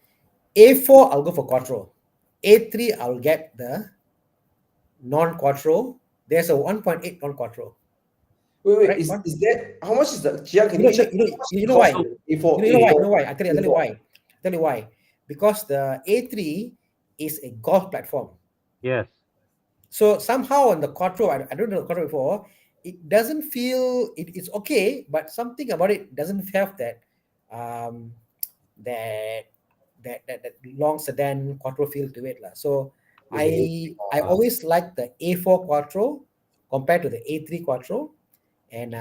A4, I'll go for Quattro. A3, I'll get the non-Quattro. There's a 1.8 non-Quattro. Wait, Right, is what? that how much is the Chia? Can you check? You know why? A4, You know why? I tell you A4. why. Because the A3 is a golf platform. Yes. So somehow on the Quattro, I don't know the Quattro before, it doesn't feel, it's okay, but something about it doesn't have that that long sedan Quattro feel to it. So I always like the A4 Quattro compared to the A3 Quattro. And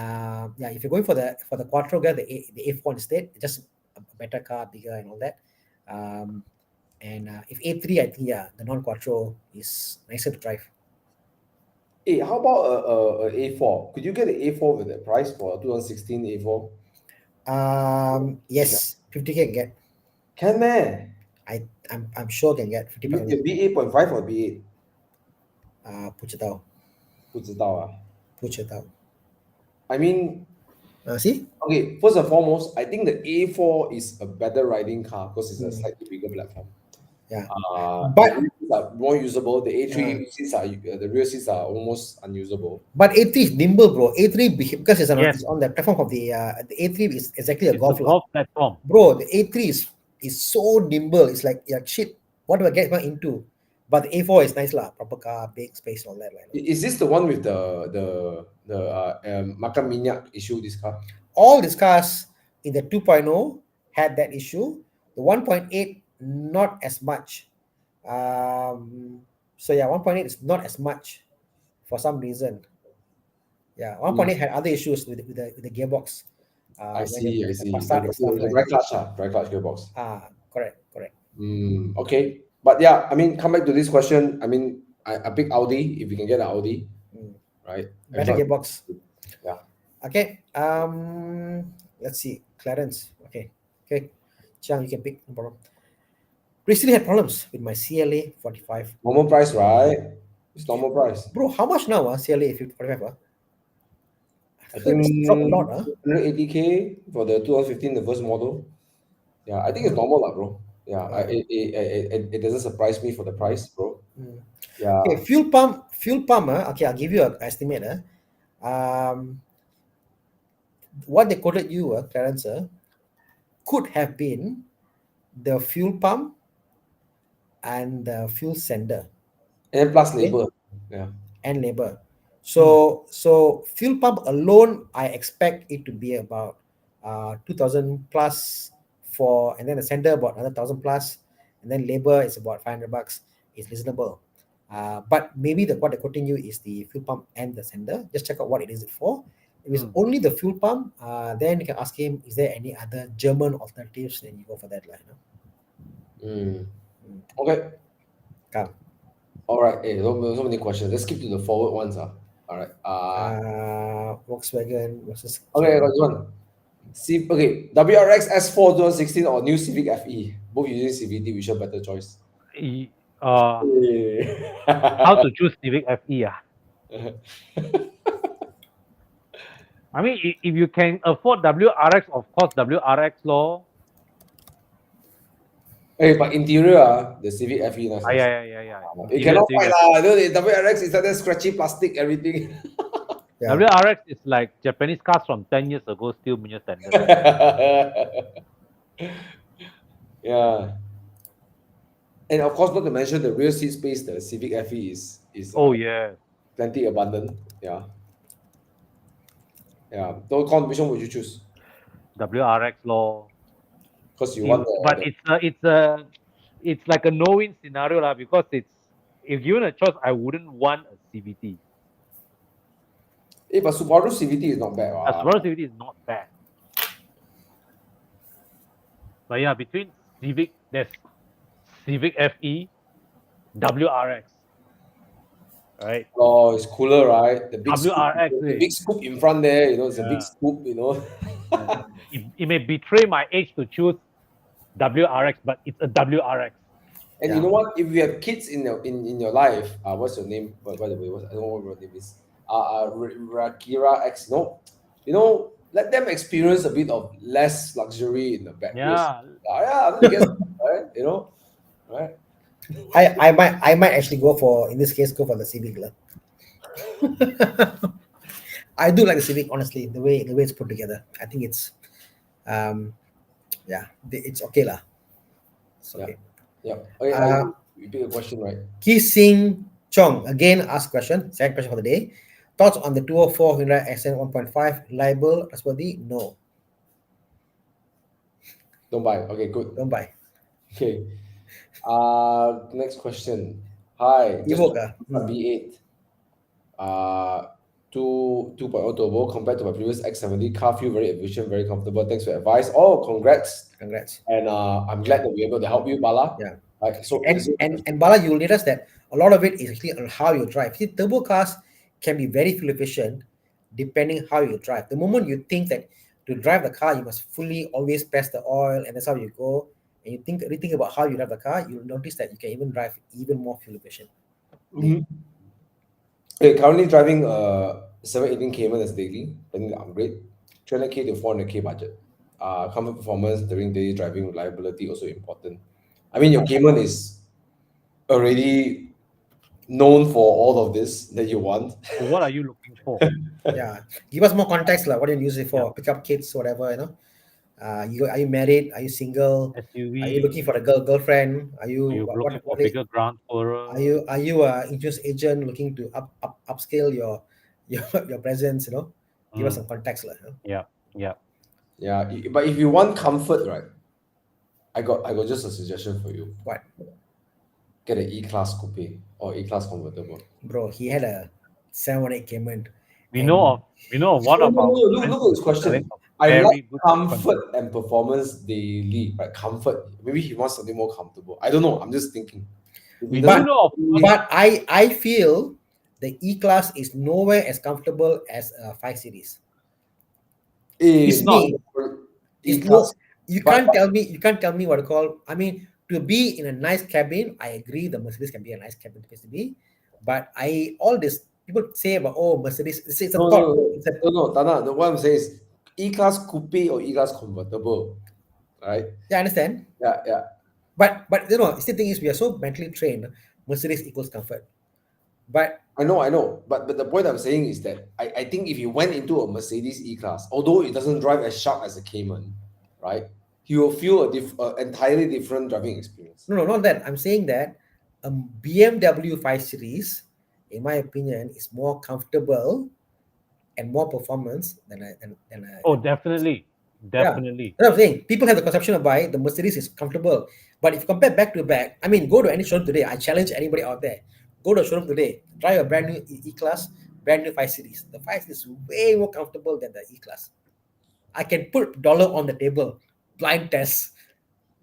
if you're going for the Quattro, get the A4 instead. It's just a better car, bigger and all that. If A3, I think the non-Quattro is nicer to drive. Hey, how about a A4? Could you get an A4 with that price for a 2016 A4? Yes, 50k can get. Can man? I'm sure can get 50%. The B8.5 or B8? 不知道。不知道啊。不知道。 I mean, see? Okay, first and foremost, I think the A4 is a better riding car because it's a slightly bigger platform. Yeah. But the seats are more usable. The A3 seats are the rear seats are almost unusable. But A3 is nimble, bro. A3 because it's on the platform of the A3 is exactly a golf platform. Bro, the A3 is so nimble. It's like shit. What do I get into? But the A4 is nice lah, proper car, big space, all that. Right? Is this the one with the makan minyak issue? This car? All these cars in the 2.0 had that issue. The 1.8 not as much. 1.8 is not as much for some reason. 1.8 had other issues with the gearbox. I see. The dry clutch gearbox. Correct. Okay. But yeah, I mean, come back to this question. I mean, I pick Audi if you can get an Audi, right? Better gearbox. Yeah. Okay. Let's see. Clarence. Okay. Chiang, you can pick. No problem. Recently had problems with my CLA 45. Normal price, right? It's normal price. Bro, how much now? CLA 45? I think it's dropped a lot. 180k for the 2015, the first model. Yeah, I think it's normal, bro. Yeah, it doesn't surprise me for the price, bro. Yeah. Okay, fuel pump. Okay, I'll give you an estimate. What they quoted you, Clarence, could have been the fuel pump and the fuel sender. And then plus Okay? labor. Yeah. And labor. So fuel pump alone, I expect it to be about 2,000 plus and then the sender about another 1,000 plus, and then labor is about $500. It's reasonable. But maybe what they're quoting you is the fuel pump and the sender. Just check out what it is for. If it's only the fuel pump, then you can ask him, is there any other German alternatives? Then you go for that. Okay. Come. All right. Hey, so many questions. Let's skip to the forward ones. All right. Volkswagen versus. Okay, I got this one. Okay, WRX S4 2016 or new Civic FE. Both using CVT, which is a better choice? How to choose Civic FE? I mean, if you can afford WRX, of course, WRX law. Hey, but interior, the Civic FE nice. Yeah. You cannot fight lah. The WRX is that scratchy plastic, everything. Yeah. WRX is like Japanese cars from 10 years ago, still minor standard. Yeah. And of course, not to mention the rear seat space, the Civic FE is yeah. plenty abundant. Yeah. Yeah. Don't count, which one would you choose? WRX law. Because you want but it's like a no-win scenario lah, because if given a choice, I wouldn't want a CVT. but Subaru CVT is not bad. Subaru CVT is not bad. But yeah, between Civic, there's Civic FE, WRX. Right? Oh, it's cooler, right? The big WRX, scoop, the big scoop in front there, it's a big Yeah. scoop, It may betray my age to choose WRX, but it's a WRX. And you know what? If you have kids in your life, what's your name? By the way, I don't know what your name is. Rakira X. Let them experience a bit of less luxury in the back. Yeah. I guess, right? Right? I might actually go for the Civic. I do like the Civic, honestly, the way it's put together. I think it's it's okay lah. It's okay. Yeah. Okay, you pick a question, right? Ki Sing Chong again asked question. Second question for the day. Thoughts on the 204 Hyundai Accent 1.5? Reliable, trustworthy? No. Don't buy. Okay, good. Don't buy. Okay. Next question. Hi. Evoque. B8. 2.0 turbo compared to my previous X70. Car feel very efficient, very comfortable. Thanks for your advice. Oh, congrats. And I'm glad that we're able to help you, Bala. Yeah. Right. So and Bala, you'll notice that a lot of it is actually on how you drive. See, turbo cars can be very fuel efficient depending how you drive. The moment you think that to drive the car, you must fully always press the oil, and that's how you go, and you rethink about how you drive the car, you'll notice that you can even drive even more fuel efficient. Currently driving a 718 Cayman as daily, planning to upgrade. 300k to 400k budget. Comfort performance during daily driving, reliability also important. I mean, your Cayman is already known for all of this that you want. So what are you looking for? Yeah, give us more context, like what do you use it for? Pick up kids, whatever, Are you married? Are you single? SUV. Are you looking for a girlfriend? Are you looking for bigger ground floor? Are you an insurance agent looking to upscale your presence? Give us some context, Yeah. Yeah, but if you want comfort, right? I got just a suggestion for you. What? Get an E-Class coupe or E-Class convertible. Bro, he had a 718 Cayman. We know of one of our. Look at this question. I like comfort and performance daily, right? Comfort. Maybe he wants something more comfortable. I don't know. I'm just thinking. But I feel the E-Class is nowhere as comfortable as a 5 Series. It's not. You can't tell me what to call. I mean, to be in a nice cabin, I agree the Mercedes can be a nice cabin place to be. But all this people say about Mercedes, it's a thought. No, Thana, what I'm saying is E-Class coupe or E-Class convertible, right? Yeah, I understand. Yeah. But the thing is, we are so mentally trained. Mercedes equals comfort. But I know. But the point I'm saying is that I think if you went into a Mercedes E-Class, although it doesn't drive as sharp as a Cayman, right? he will feel entirely different driving experience. No, not that. I'm saying that a BMW 5 Series, in my opinion, is more comfortable and more performance than a Oh, definitely, yeah. definitely. That's what I'm saying. People have the conception of why the Mercedes is comfortable. But if you compare back to back, I mean, go to any showroom today. I challenge anybody out there. Go to a showroom today. Drive a brand new E-Class, brand new 5 Series. The 5 Series is way more comfortable than the E-Class. I can put dollar on the table. Blind test.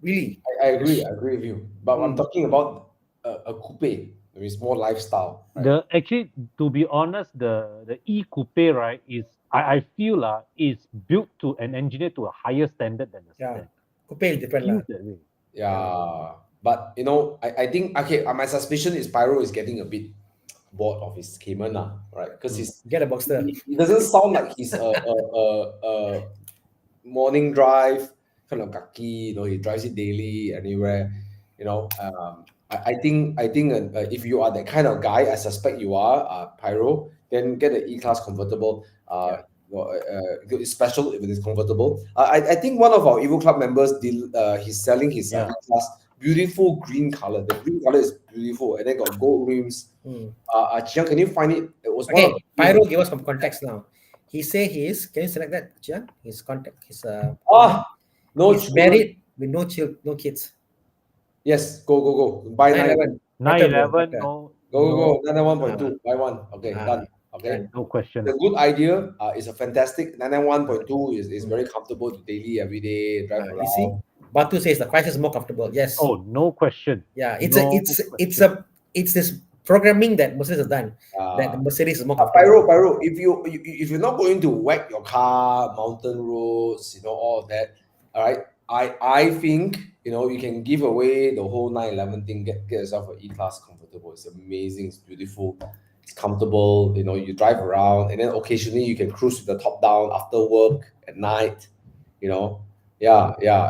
Really. I agree with you. But I'm Mm. talking about a coupe. It's more lifestyle, right? The actually, to be honest, the E Coupe, right, is I feel is built to and engineered to a higher standard than the Yeah. sedan. Coupe is different. Feels Lah. that way. Yeah. But I think okay, my suspicion is Pyro is getting a bit bored of his Cayman, right? Because Get a Boxster. he doesn't sound like he's a morning drive kind of kaki. He drives it daily anywhere. I think if you are that kind of guy, I suspect you are, Pyro, then get the E-Class convertible. Yeah. It's special if it is convertible. I think one of our Evo Club members he's selling his Yeah. E-Class, beautiful green color. The green color is beautiful, and then got gold rims. Mm. Chiang, can you find it? It was one Okay, of the Pyro give us some context now. He say can you select that, Chiang? His contact, no he's children. married with no kids. Yes, go. Buy 911. 911, Go. no, 991.2. Buy one. Okay, done. Okay. done. no question. It's a good idea. It's a fantastic 991.2 is very comfortable to daily every day drive You see, around. Batu says the price is more comfortable. Yes. Oh, no question. Yeah, No question. it's this programming that Mercedes has done that the Mercedes is more comfortable. Pyro, if you're not going to whack your car, mountain roads, all of that, all right. I think you can give away the whole 911 thing. Get yourself an E-Class comfortable. It's amazing. It's beautiful. It's comfortable. You drive around, and then occasionally you can cruise with the top down after work at night. Yeah.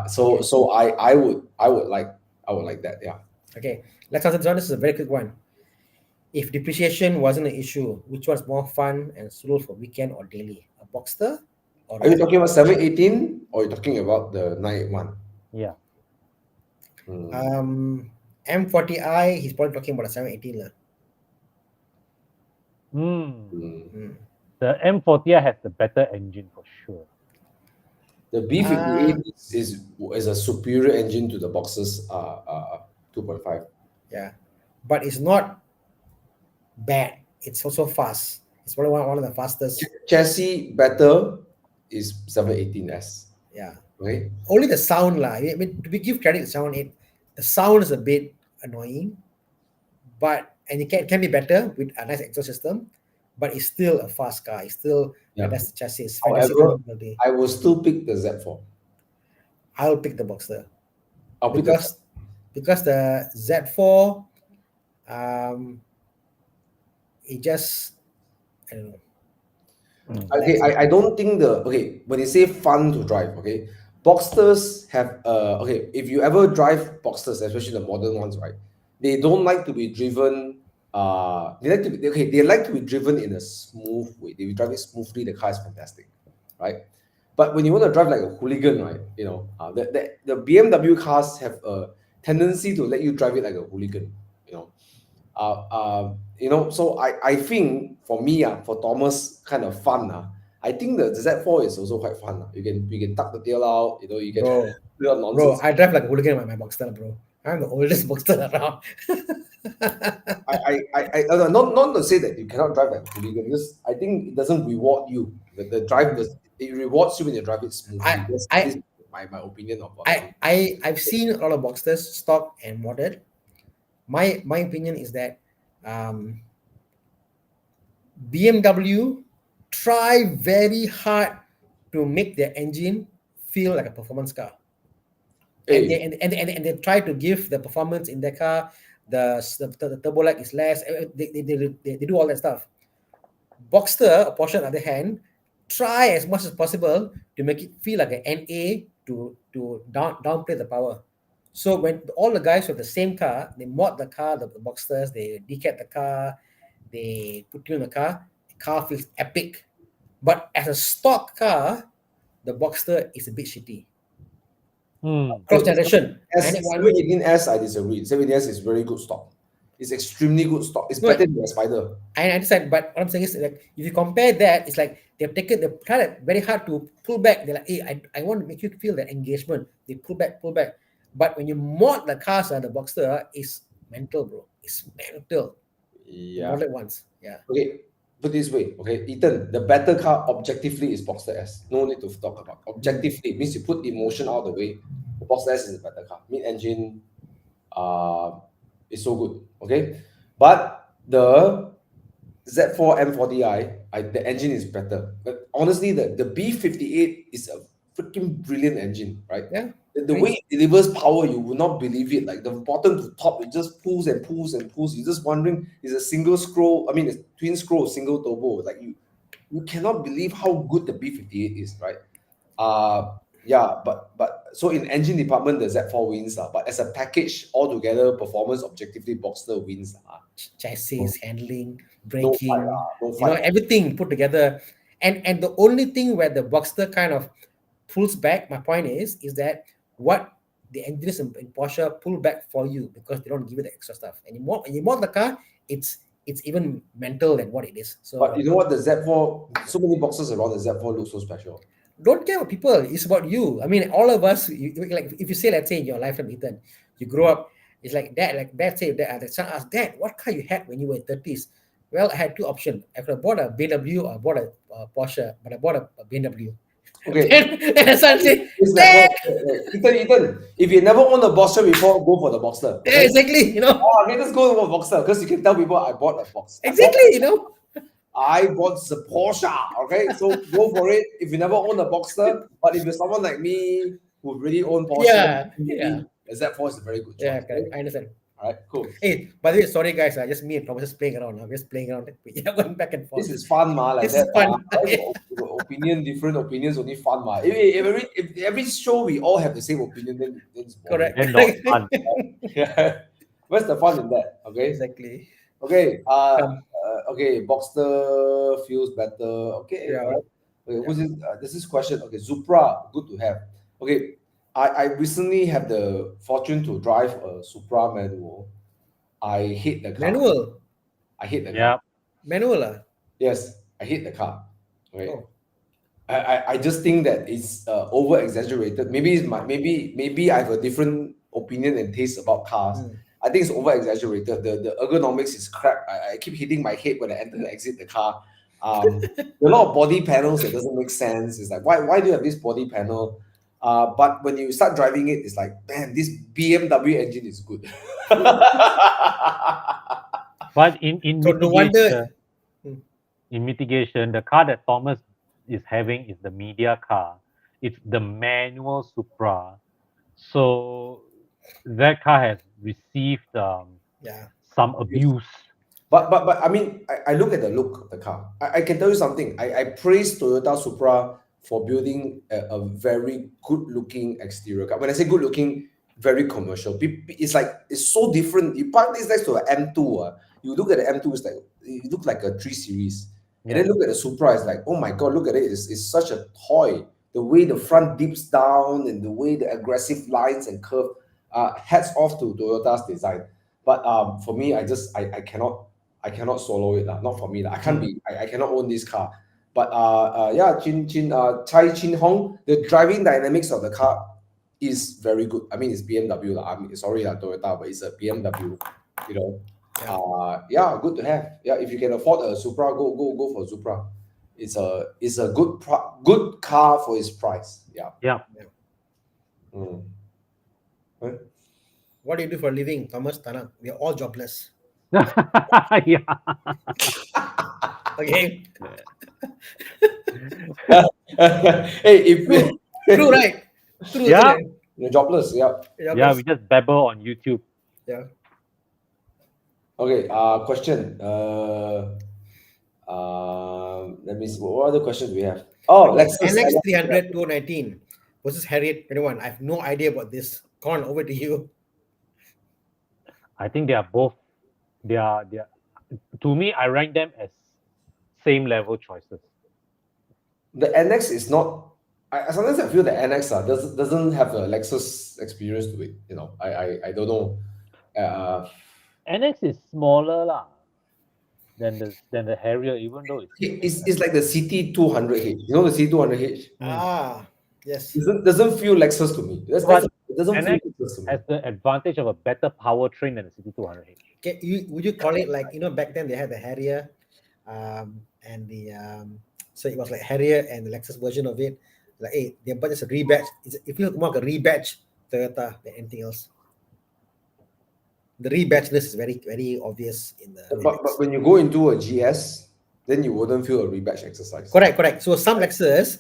So I would like that. Yeah. Okay, let's answer this one. This is a very quick one. If depreciation wasn't an issue, which one's more fun and suitable for weekend or daily? A Boxster or Are you talking about 718 or are you talking about the 981? Yeah. M40i? He's probably talking about a 718 lah. The M40i has the better engine for sure. The B58 is a superior engine to the Boxster's 2.5. Yeah, but it's not bad. It's also fast. It's probably one of the fastest. Chassis better is 718S. Yeah. Okay. Only the sound lah. I mean, to give credit to 718, the sound is a bit annoying, and it can be better with a nice exhaust system, but it's still a fast car. It's still that's the chassis. It's However, I will still pick the Z4. I'll pick the Boxster. I'll pick because the Z4, it just I don't know. Okay, I don't think when you say fun to drive, okay, Boxsters have if you ever drive Boxsters, especially the modern ones, right, they don't like to be driven. They like to be driven in a smooth way. If you drive it smoothly, the car is fantastic, right? But when you want to drive like a hooligan, right, the BMW cars have a tendency to let you drive it like a hooligan, So I think for me, for Thomas, kind of fun. I think the Z4 is also quite fun. You can tuck the tail out. You can do a nonsense. Bro, I drive like a hooligan with my Boxster, bro. I'm the oldest Boxster around. I not to say that you cannot drive like a hooligan, because I think it doesn't reward you. The drive it rewards you when you drive it smoothly. This is my opinion of I've seen a lot of Boxsters stock and modded. My opinion is that BMW try very hard to make their engine feel like a performance car. And they try to give the performance in their car. The turbo lag is less. They do all that stuff. Boxster, Porsche on the other hand, try as much as possible to make it feel like an NA to downplay the power. So when all the guys with the same car, they mod the car, the Boxsters, they decat the car, they put you in the car feels epic. But as a stock car, the Boxster is a bit shitty. cross generation. S, 718S, I disagree. 718S is very good stock. It's extremely good stock. It's better than the Spider. I understand, but what I'm saying is like if you compare that, it's like they've tried very hard to pull back. They're like, hey, I want to make you feel that engagement. They pull back. But when you mod the cars, the Boxster is mental, bro. It's mental. Yeah. Mod it once. Yeah. Okay, put this way. Okay, Ethan, the better car objectively is Boxster S. No need to talk about. Objectively means you put emotion out of the way. The Boxster S is a better car. Mid-engine, is so good. Okay, but the Z4 M40i, the engine is better. But honestly, the B58 is a freaking brilliant engine, right? Yeah. The way it delivers power, you will not believe it. Like the bottom to top, it just pulls and pulls and pulls. You're just wondering, is a single scroll? I mean, it's twin scroll, single turbo. Like you cannot believe how good the B58 is, right? Yeah, but so in engine department, the Z4 wins, but as a package altogether, performance objectively, Boxster wins. Chassis, handling, No braking, fight, no fight. everything put together. And the only thing where the Boxster kind of pulls back, my point is that what the engineers in Porsche pull back for you because they don't give you the extra stuff. And when you mod the car, it's even mental than what it is. So, but you know what, the Z4, so many boxes around the Z4 look so special. Don't care about people. It's about you. I mean, all of us. Like if you say, let's say in your lifetime, Ethan, you grow up. It's like dad. Like dad say, the son asks, Dad, what car you had when you were in 30s? Well, I had two options. I could have bought a BMW or bought a Porsche, but I bought a BMW. Okay. And the son say, Dad. Ethan, if you never owned a Boxster before, go for the Boxster. Okay? Yeah, exactly. Let us go for Boxster because you can tell people I bought a Boxster. Exactly. I bought the Porsche. Okay, so go for it. If you never owned a Boxster, but if you're someone like me who really own Porsche, the Z4 is a very good choice. Yeah, correct. I understand. All right, cool. Hey, by the way, sorry guys, just me and Thomas just playing around. I'm just playing around. Going back and forth. This is fun, ma. Like this is fun. Different opinions, only fun, ma. If every show we all have the same opinion, then it's boring. Correct. And not fun. Yeah. Where's the fun in that? Okay. Exactly. Okay. Okay. Boxster feels better. Okay. Yeah. Right. Okay. Who's this? This is question. Okay. Supra, good to have. Okay. I recently had the fortune to drive a Supra manual. I hate the car. Manual. I hate the car. Yeah. Manual. Yes, I hate the car. Right. Oh. I just think that it's over exaggerated. Maybe it's maybe I have a different opinion and taste about cars. I think it's over exaggerated. The ergonomics is crap. I keep hitting my head when I enter and exit the car. There are a lot of body panels that doesn't make sense. It's like why do you have this body panel? But when you start driving it, it's like, man, this BMW engine is good. But in So no wonder. mitigation, the car that Thomas is having is the media car. It's the manual Supra. So that car has received some abuse. But I mean, I look at the look of the car. I can tell you something. I praise Toyota Supra for building a very good-looking exterior car. When I say good-looking, very commercial. It's so different. You park this next to an M2. You look at the M2, it's like it looks like a 3 Series. And then look at the Supra, it's like, oh my God, look at it. It's such a toy. The way the front dips down and the way the aggressive lines and curve. Hats off to Toyota's design. But for me, I cannot solo it. Not for me. I cannot own this car. But Chai Chin Hong, the driving dynamics of the car is very good. I mean, it's BMW. I'm sorry, Toyota, but it's a BMW. Good to have. Yeah, if you can afford a Supra, go for a Supra. It's a good car for its price. Yeah. What do you do for a living, Thomas, Thana? We are all jobless. Yeah. Okay. Hey, True, right? True. Yeah. You're jobless. Yeah. Yeah, we just babble on YouTube. Yeah. Okay. Question. Let me see. What other questions do we have? Oh, Lexus NX 300 219 versus Harriet 21. I have no idea about this. Con, over to you. I think they are both. They are. To me, I rank them as same level choices. The NX is not. sometimes I feel that NX doesn't have the Lexus experience to it. I don't know. NX is smaller lah than the Harrier, even though It's like the CT200H. You know the CT200H? Yes. Doesn't feel Lexus to me. But It doesn't feel NX Lexus to me. has the advantage of a better powertrain than the CT200H. Okay, would you call it like, back then they had the Harrier, and the so it was like Harrier and the Lexus version of it. Like, hey, they're just a rebadge. It feels more like a rebadge Toyota than anything else. The rebadgeness is very, very obvious in the. But when you go into a GS, then you wouldn't feel a rebadge exercise. Correct. So some Lexus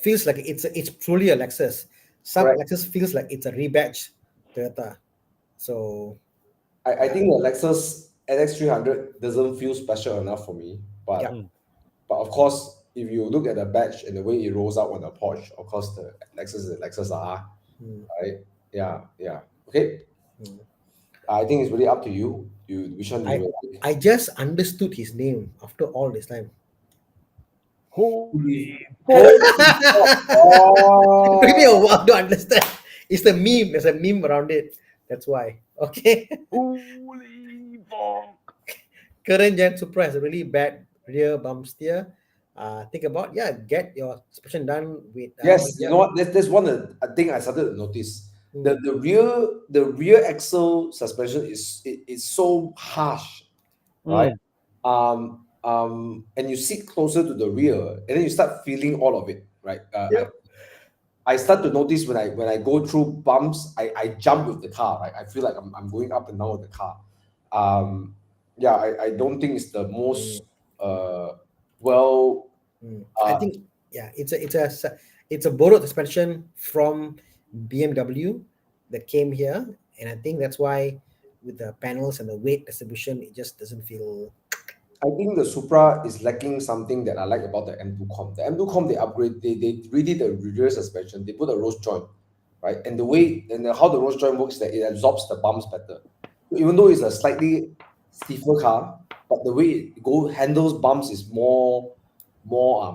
feels like it's truly a Lexus. Some Correct. Lexus feels like it's a rebadge Toyota. So I think the Lexus NX300 doesn't feel special enough for me. But Yeah. but of course, if you look at the badge and the way it rolls out on the Porsche, of course the Lexus is Lexus right? Yeah. Okay. I think it's really up to you. Which one do you like? I just understood his name after all this time. Holy Oh. It took me a while to understand. It's the meme. There's a meme around it. That's why. Okay. holy fuck! Current gen Supra has a really bad rear bump steer. Think about get your suspension done with. Yes, you know what? There's one thing I started to notice. The rear axle suspension is so harsh, right? And you sit closer to the rear, and then you start feeling all of it, right? I start to notice when I go through bumps, I jump with the car, right? I feel like I'm going up and down with the car. I don't think it's the most well. I think it's a borrowed suspension from BMW that came here, and I think that's why with the panels and the weight distribution, it just doesn't feel. I think the Supra is lacking something that I like about the M2 Com. The M2 Com, they upgrade, they redid the rear suspension. They put a rose joint, right? And the way and how the rose joint works is that it absorbs the bumps better. So even though it's a slightly stiffer car, but the way it handles bumps is more.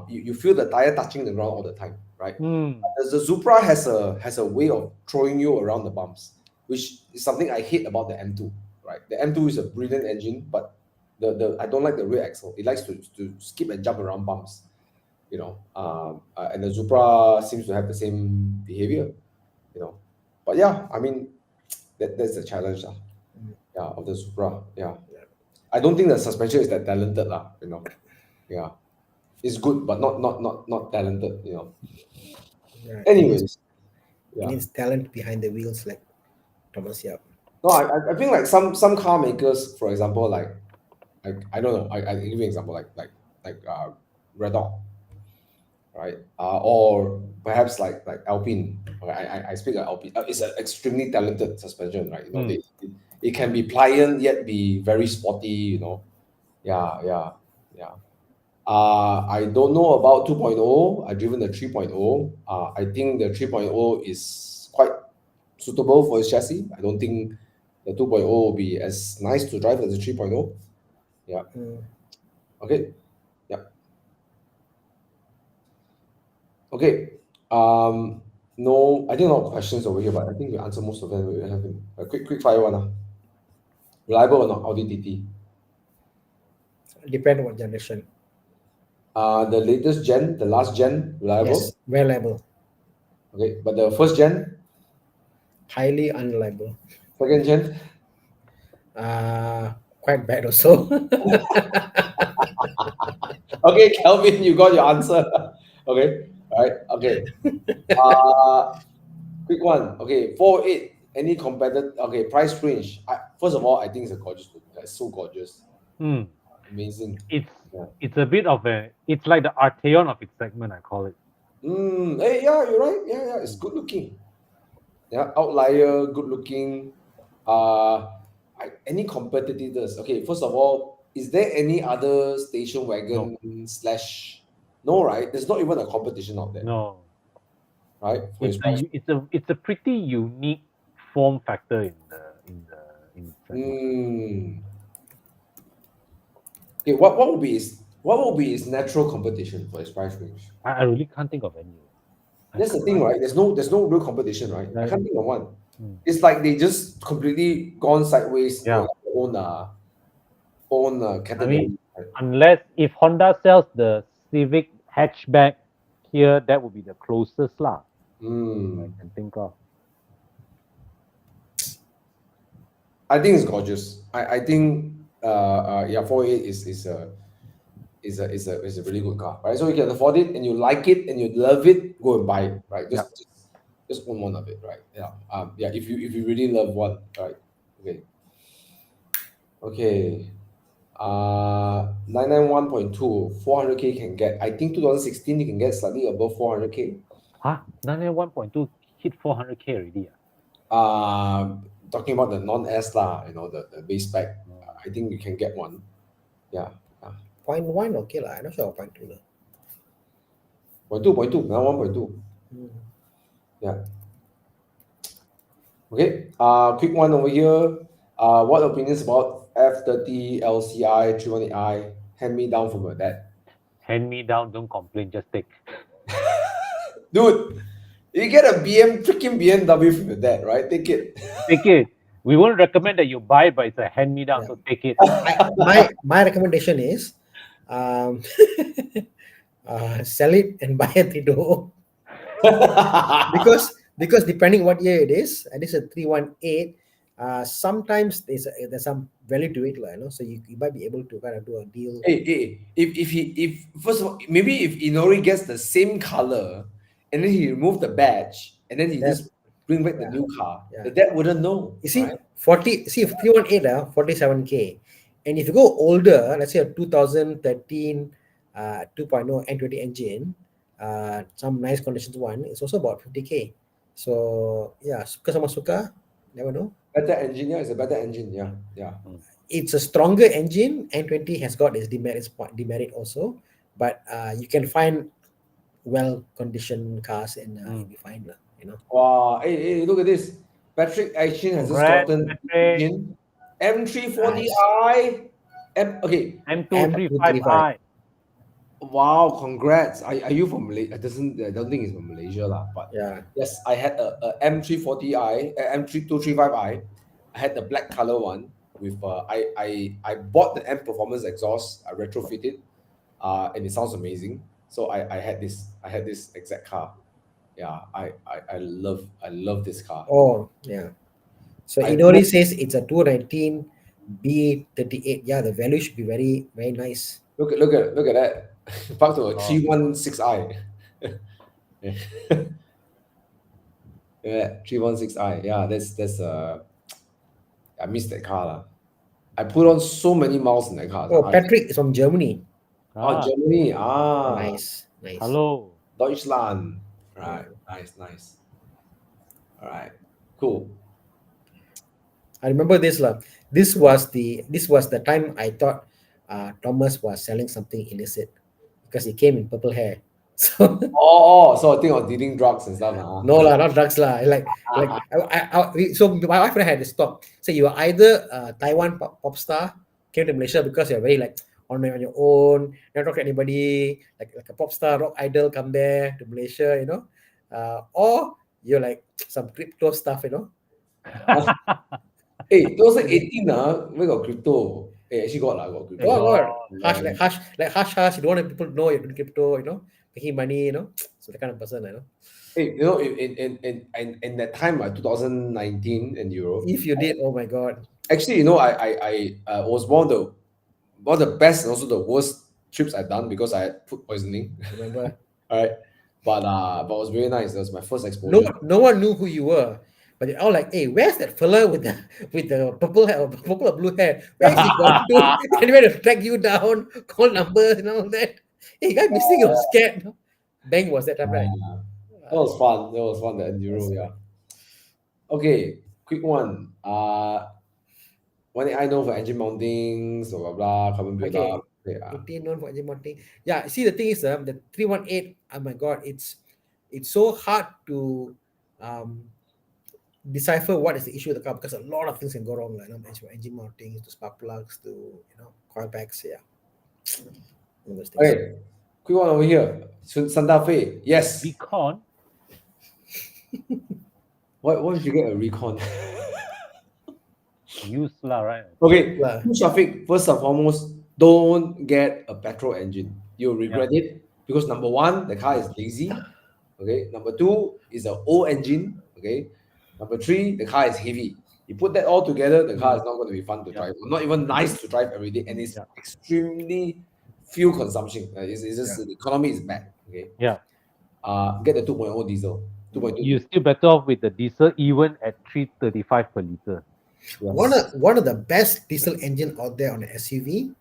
You feel the tire touching the ground all the time, right? The Supra has a way of throwing you around the bumps, which is something I hate about the M2, right? The M2 is a brilliant engine, but I don't like the rear axle. It likes to skip and jump around bumps, and the Supra seems to have the same behavior, But yeah, I mean, that's the challenge, of the Supra. I don't think the suspension is that talented, Yeah, it's good, but not talented, Anyways, it needs talent behind the wheels, like Thomas Yap. No, I think like some car makers, for example, like I don't know. I give you an example like Red Dot, right? Or perhaps like Alpine. Okay, I speak of Alpine. It's an extremely talented suspension, right? It can be pliant yet be very sporty. Yeah. I don't know about 2.0. I've driven the 3.0. I think the 3.0 is quite suitable for its chassis. I don't think the 2.0 will be as nice to drive as the 3.0. Yeah. Okay. Yeah. Okay. No, I think a lot of questions over here, but I think we answer most of them. We have a quick fire one. Reliable or not, Audi TT? Depend on what generation. The latest gen, the last gen, reliable? Yes, reliable. Okay, but the first gen? Highly unreliable. Second gen? Quite bad also. Okay, Kelvin, you got your answer. Okay, all right, okay. Quick one. Okay, 408. Any competitor? Okay, price range. First of all, I think it's a gorgeous look. It's so gorgeous. Amazing. It's a bit of it's like the Arteon of its segment, I call it. Hey, yeah, you're right. Yeah, it's good looking. Yeah, outlier, good looking. Any competitors? Okay, first of all, is there any other station wagon / No, right? There's not even a competition out there. No. Right? It's a pretty unique form factor in the segment. Okay, what will be its natural competition for its price range? I really can't think of any. That's the thing, right? There's no real competition, right? I Right. can't think of one. Mm. It's like they just completely gone sideways. Yeah. Like their own category. Right? Unless if Honda sells the Civic hatchback here, that would be the closest lah I can think of. I think it's gorgeous. I think 488 is a really good car, right? So you can afford it and you like it and you love it, go and buy it, right? Just own one of it, right? Yeah. If you really love one, right? Okay. 991.2, 400k can get. I think 2016 you can get slightly above 400k. Huh? 991.2 hit 400k already. Talking about the non-S lah, the base spec. I think you can get one. Yeah. 0.1 okay lah. I'm not sure 0.2 lah. 0.2, now 1.2. Yeah. Okay. Quick one over here. What opinions about F30 LCI 318i? Hand me down from your dad. Hand me down, don't complain, just take. Dude, you get a freaking BMW from your dad, right? Take it. Take it. We won't recommend that you buy, but it's a hand me down, Yeah. so take it. My recommendation is sell it and buy a 3.0 because depending what year it is, and this is a 318. Sometimes there's some value to it, so you might be able to kind of do a deal. Hey, if first of all, maybe if Inori gets the same color and then he remove the badge and then he just bring back the new car, the dad wouldn't know. You see, right? if 318 47k, and if you go older, let's say a 2013 2.0 N20 engine, some nice conditions one, it's also about 50k. So yeah, suka sama suka, never know. Better engine, yeah, it's a better engine, yeah. It's a stronger engine. N20 has got its demerit also, but you can find well-conditioned cars and you'll be fine, Wow, hey, look at this. Patrick Aishin has just gotten engine M340i. M235i. Wow, congrats. Are you from Malaysia? I don't think it's from Malaysia lah. But yeah, yes, I had a M340i, M3235i. I had the black color one with I bought the M Performance exhaust. I retrofitted, and it sounds amazing. So I had this exact car. Yeah, I love this car. Oh yeah. So Inori says it's a 2019 B38. Yeah, the value should be very, very nice. Look at that. Back to a 316i. Yeah, 316i. Yeah, that's I miss that car lah. I put on so many miles in that car. Oh, Patrick is from Germany. Germany. Nice. Hello. Deutschland. Right. Nice. All right. Cool. I remember this lah. This was the time I thought Thomas was selling something illicit because he came in purple hair. So so I think of dealing drugs and stuff. No lah, not drugs lah. So my wife and I had to stop. So you are either a Taiwan pop star, came to Malaysia because you're very on your own, not talk to anybody, like a pop star, rock idol, come there to Malaysia, or you're like some crypto stuff, Hey, 2018 we got crypto. Hey, actually got crypto. God. Hush. You don't want people to know you're doing crypto, making money, so that kind of person, Hey, in that time, 2019 in Europe. If you did, oh my God. Actually, I was one of the best and also the worst trips I've done because I had food poisoning. Remember? All right, but it was very nice. That was my first exposure. No one knew who you were. But they're all like, hey, where's that fella with the purple hair, purple or blue hair? Where's he gone to? And he went to track you down, call numbers and all that. Hey, guy missing, you scared. Bang was that time, right? That was fun. The enduro, yeah. Okay, quick one. What I know for engine mountings, blah blah, carbon build-up. Okay, known for engine mounting. Yeah, see the thing is the 318, oh my God, it's so hard to decipher what is the issue with the car because a lot of things can go wrong, engine mounting to spark plugs to coil packs, Okay, quick one over here. Santa Fe, yes. Beacon. Why would you get a recon? Use lah, right? Okay, Lah. Shafiq, first and foremost, don't get a petrol engine. You'll regret it because number one, the car is lazy. Okay, number two is an old engine. Okay, number three, the car is heavy. You put that all together, the car is not going to be fun to drive, not even nice to drive every day, and it's extremely fuel consumption. It's just the economy is bad. Okay, Yeah. get the 2.0 diesel. 2.2. You're still better off with the diesel even at 335 per liter. Yes. One of the best diesel engine out there on an SUV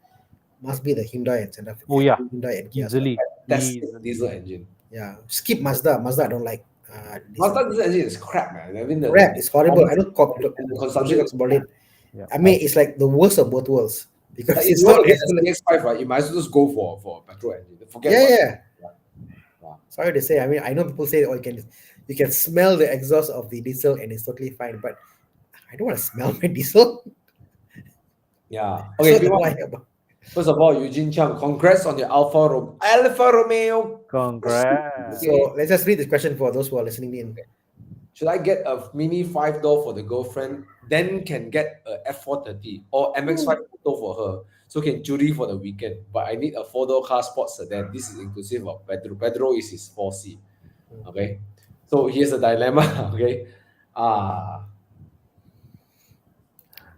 must be the Hyundai and Santa Fe. Oh yeah, Hyundai and Kia. easily. That's easily. diesel engine. Yeah, skip Mazda. Mazda I don't like. Mazda diesel engine is crap, man. I mean, Crap, it's horrible. I don't talk the consumption is about it. Yeah. I mean, it's like the worst of both worlds because if it's you want not to get a excellent. CX-5, right? You might as well just go for a petrol engine. Forget Yeah, about it. yeah. Yeah. Sorry to say. I mean, I know people say, "Oh, you can smell the exhaust of the diesel and it's totally fine," but I don't want to smell my diesel. Yeah. Okay. So why about- First of all, Eugene Chang, congrats on your Alfa Romeo. Congrats. So let's just read this question for those who are listening in. Should I get a mini 5-door for the girlfriend, then can get a F430 or MX5 Auto for her, so can Judy for the weekend? But I need a 4-door car sports sedan. This is inclusive of Pedro. Pedro is his 4C. Okay. So here's the dilemma. Okay.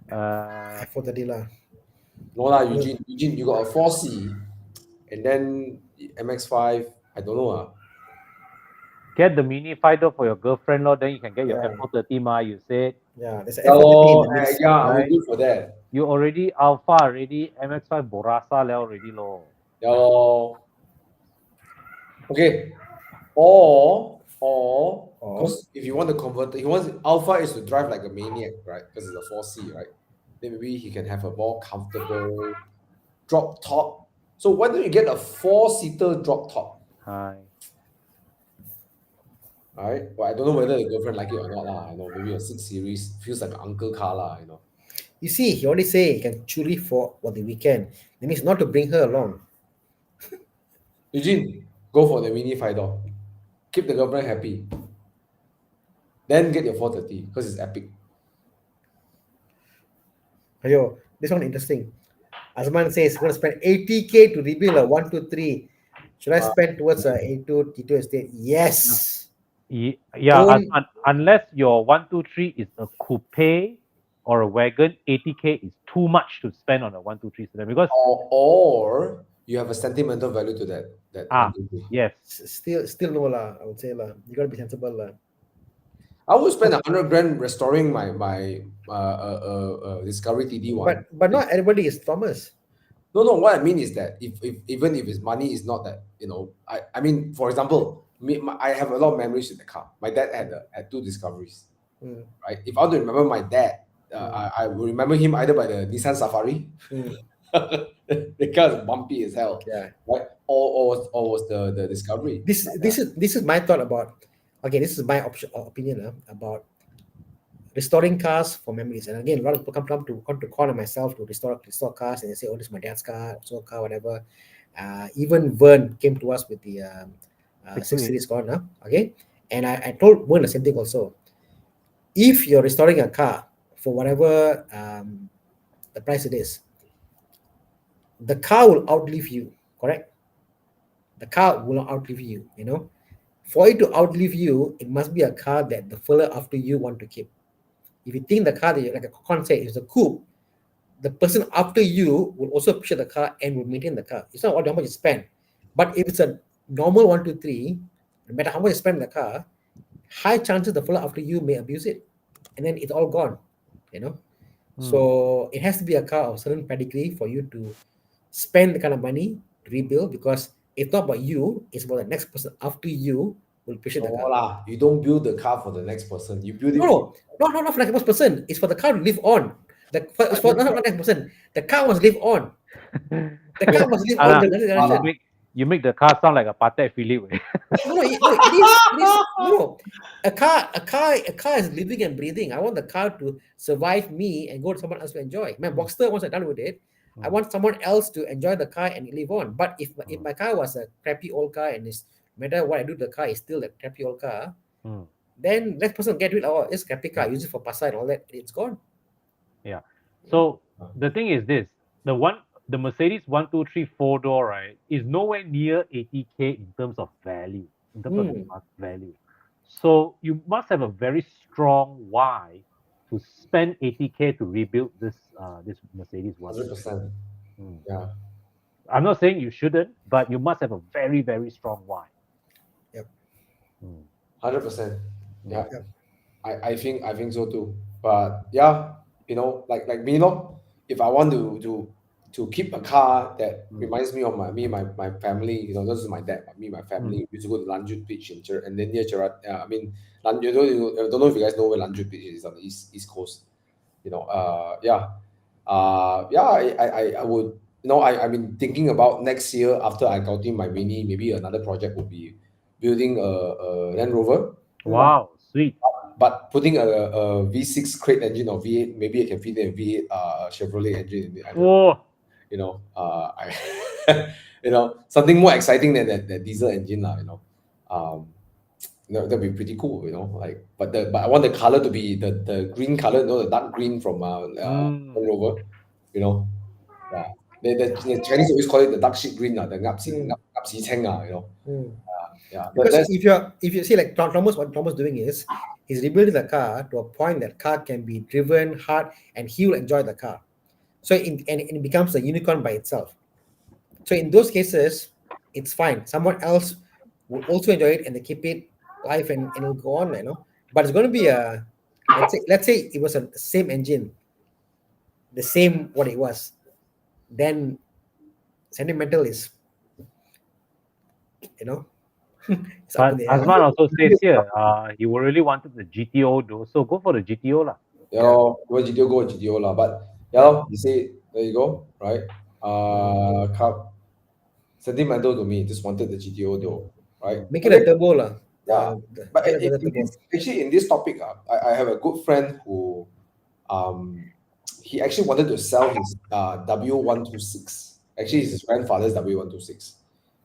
F430 lah. No lah, Eugene, you got a 4C, and then MX5. I don't know. Get the mini 5-door for your girlfriend, lor. Then you can get your Yeah. F430, ma. You said Yeah, there's an F430 in the mix. Yeah, I will right? do for that. you already Alpha already, MX5 Borasa liao already, lor. Yeah, lor. Okay. Or because if you want to convert, Alpha is to drive like a maniac, right? Because it's a 4C, right? Then maybe he can have a more comfortable drop top. So why don't you get a 4-seater drop top? Hi. Right? But I don't know whether the girlfriend like it or not. Lah. Maybe a 6 Series feels like an uncle car. Lah, You see, he already say he can churi for the weekend. That means not to bring her along. Eugene, go for the mini 5-door. Keep the girlfriend happy. Then get your 430 because it's epic. Ayo, this one interesting. Azman says he's going to spend 80K to rebuild a 123. Should I spend towards a A2 T2 estate? Yes. Yeah, unless your 123 is a coupe or a wagon, 80K is too much to spend on a 123 sedan because or you have a sentimental value to that 123. Yes. Still no lah. I would say lah. You gotta be sensible lah. I would spend 100 grand restoring my Discovery TD1. But not everybody is Thomas. No. What I mean is that if even if his money is not that, I mean, for example, I have a lot of memories with the car. My dad had 2 Discoveries, right? If I want to remember my dad, I will remember him either by the Nissan Safari. The car is bumpy as hell, Yeah. right? Or was the Discovery. This is my thought about. Okay, this is my opinion about restoring cars for memories. And again, a lot of people come to call on myself to restore cars, and they say, "Oh, this is my dad's car, so car, whatever." Even Vern came to us with the 6 Series car now. Okay, and I told Vern the same thing also. If you're restoring a car for whatever the price it is, the car will outlive you. Correct? The car will not outlive you. For it to outlive you, it must be a car that the fella after you want to keep. If you think the car that like a concept is a coupe, the person after you will also appreciate the car and will maintain the car. It's not how much you spend. But if it's a normal 123, no matter how much you spend in the car, high chances the fella after you may abuse it. And then it's all gone. So it has to be a car of certain pedigree for you to spend the kind of money to rebuild, because it's not about you, it's about the next person after you will appreciate the car. You don't build the car for the next person. You build it No, not for the next person. It's for the car to live on. It's for not the next person. The car must live on. The car must live on the next generation. You make the car sound like a Patek Philippe. No, it is. No, a car is living and breathing. I want the car to survive me and go to someone else to enjoy. My Boxster, once I'm done with it, I want someone else to enjoy the car and live on. But if my car was a crappy old car, and no matter what I do to the car, it's still a crappy old car, then that person get rid of it's replica, use it for pasar and all that, it's gone. Yeah. So the thing is this: the Mercedes 123 4-door, right, is nowhere near 80K in terms of value, in terms of its market value. So you must have a very strong why to spend 80K to rebuild this Mercedes 123. 100%. Mm. Yeah. I'm not saying you shouldn't, but you must have a very, very strong why. Yep. Mm. 100%. Yeah. Yep. I think so too. But yeah, you know, like me, no. If I want to keep a car that reminds me of my family, you know, this is my dad, my family used to go to Lanjut Beach and then near Gerard. I mean, I don't know if you guys know where Lanjut Beach is on the east coast. You know, I would, you know, I've been thinking about next year after I got in my Mini, maybe another project would be building a Land Rover. Wow, sweet. But putting a V6 crate engine or V8, maybe I can fit in a V8 Chevrolet engine in it. I don't know. Oh, You know, you know, something more exciting than that diesel engine, you know. That'd be pretty cool, you know. Like, but I want the color to be the green color, you know, the dark green from Land Rover, you know. Yeah, the Chinese always call it the dark shit green, the ngap si cheng, you know. Yeah, Because that's if you see like Thomas, what Thomas doing is he's rebuilding the car to a point that car can be driven hard and he will enjoy the car. So and it becomes a unicorn by itself. So in those cases, it's fine. Someone else will also enjoy it and they keep it live and it'll go on, you know. But it's going to be a let's say it was a same engine, the same what it was, then sentimental is, you know, it's up but in the air. Azman also says here, he really wanted the GTO though, so go for the GTO lah. yeah, go with GTO lah. But yeah, you see, there you go, right? Cup sentimental to me. Just wanted the GTO though, right? Make it a turbo lah. Yeah, but Get another turbo. actually in this topic, I have a good friend who, he actually wanted to sell his W126. Actually, it's his grandfather's W126,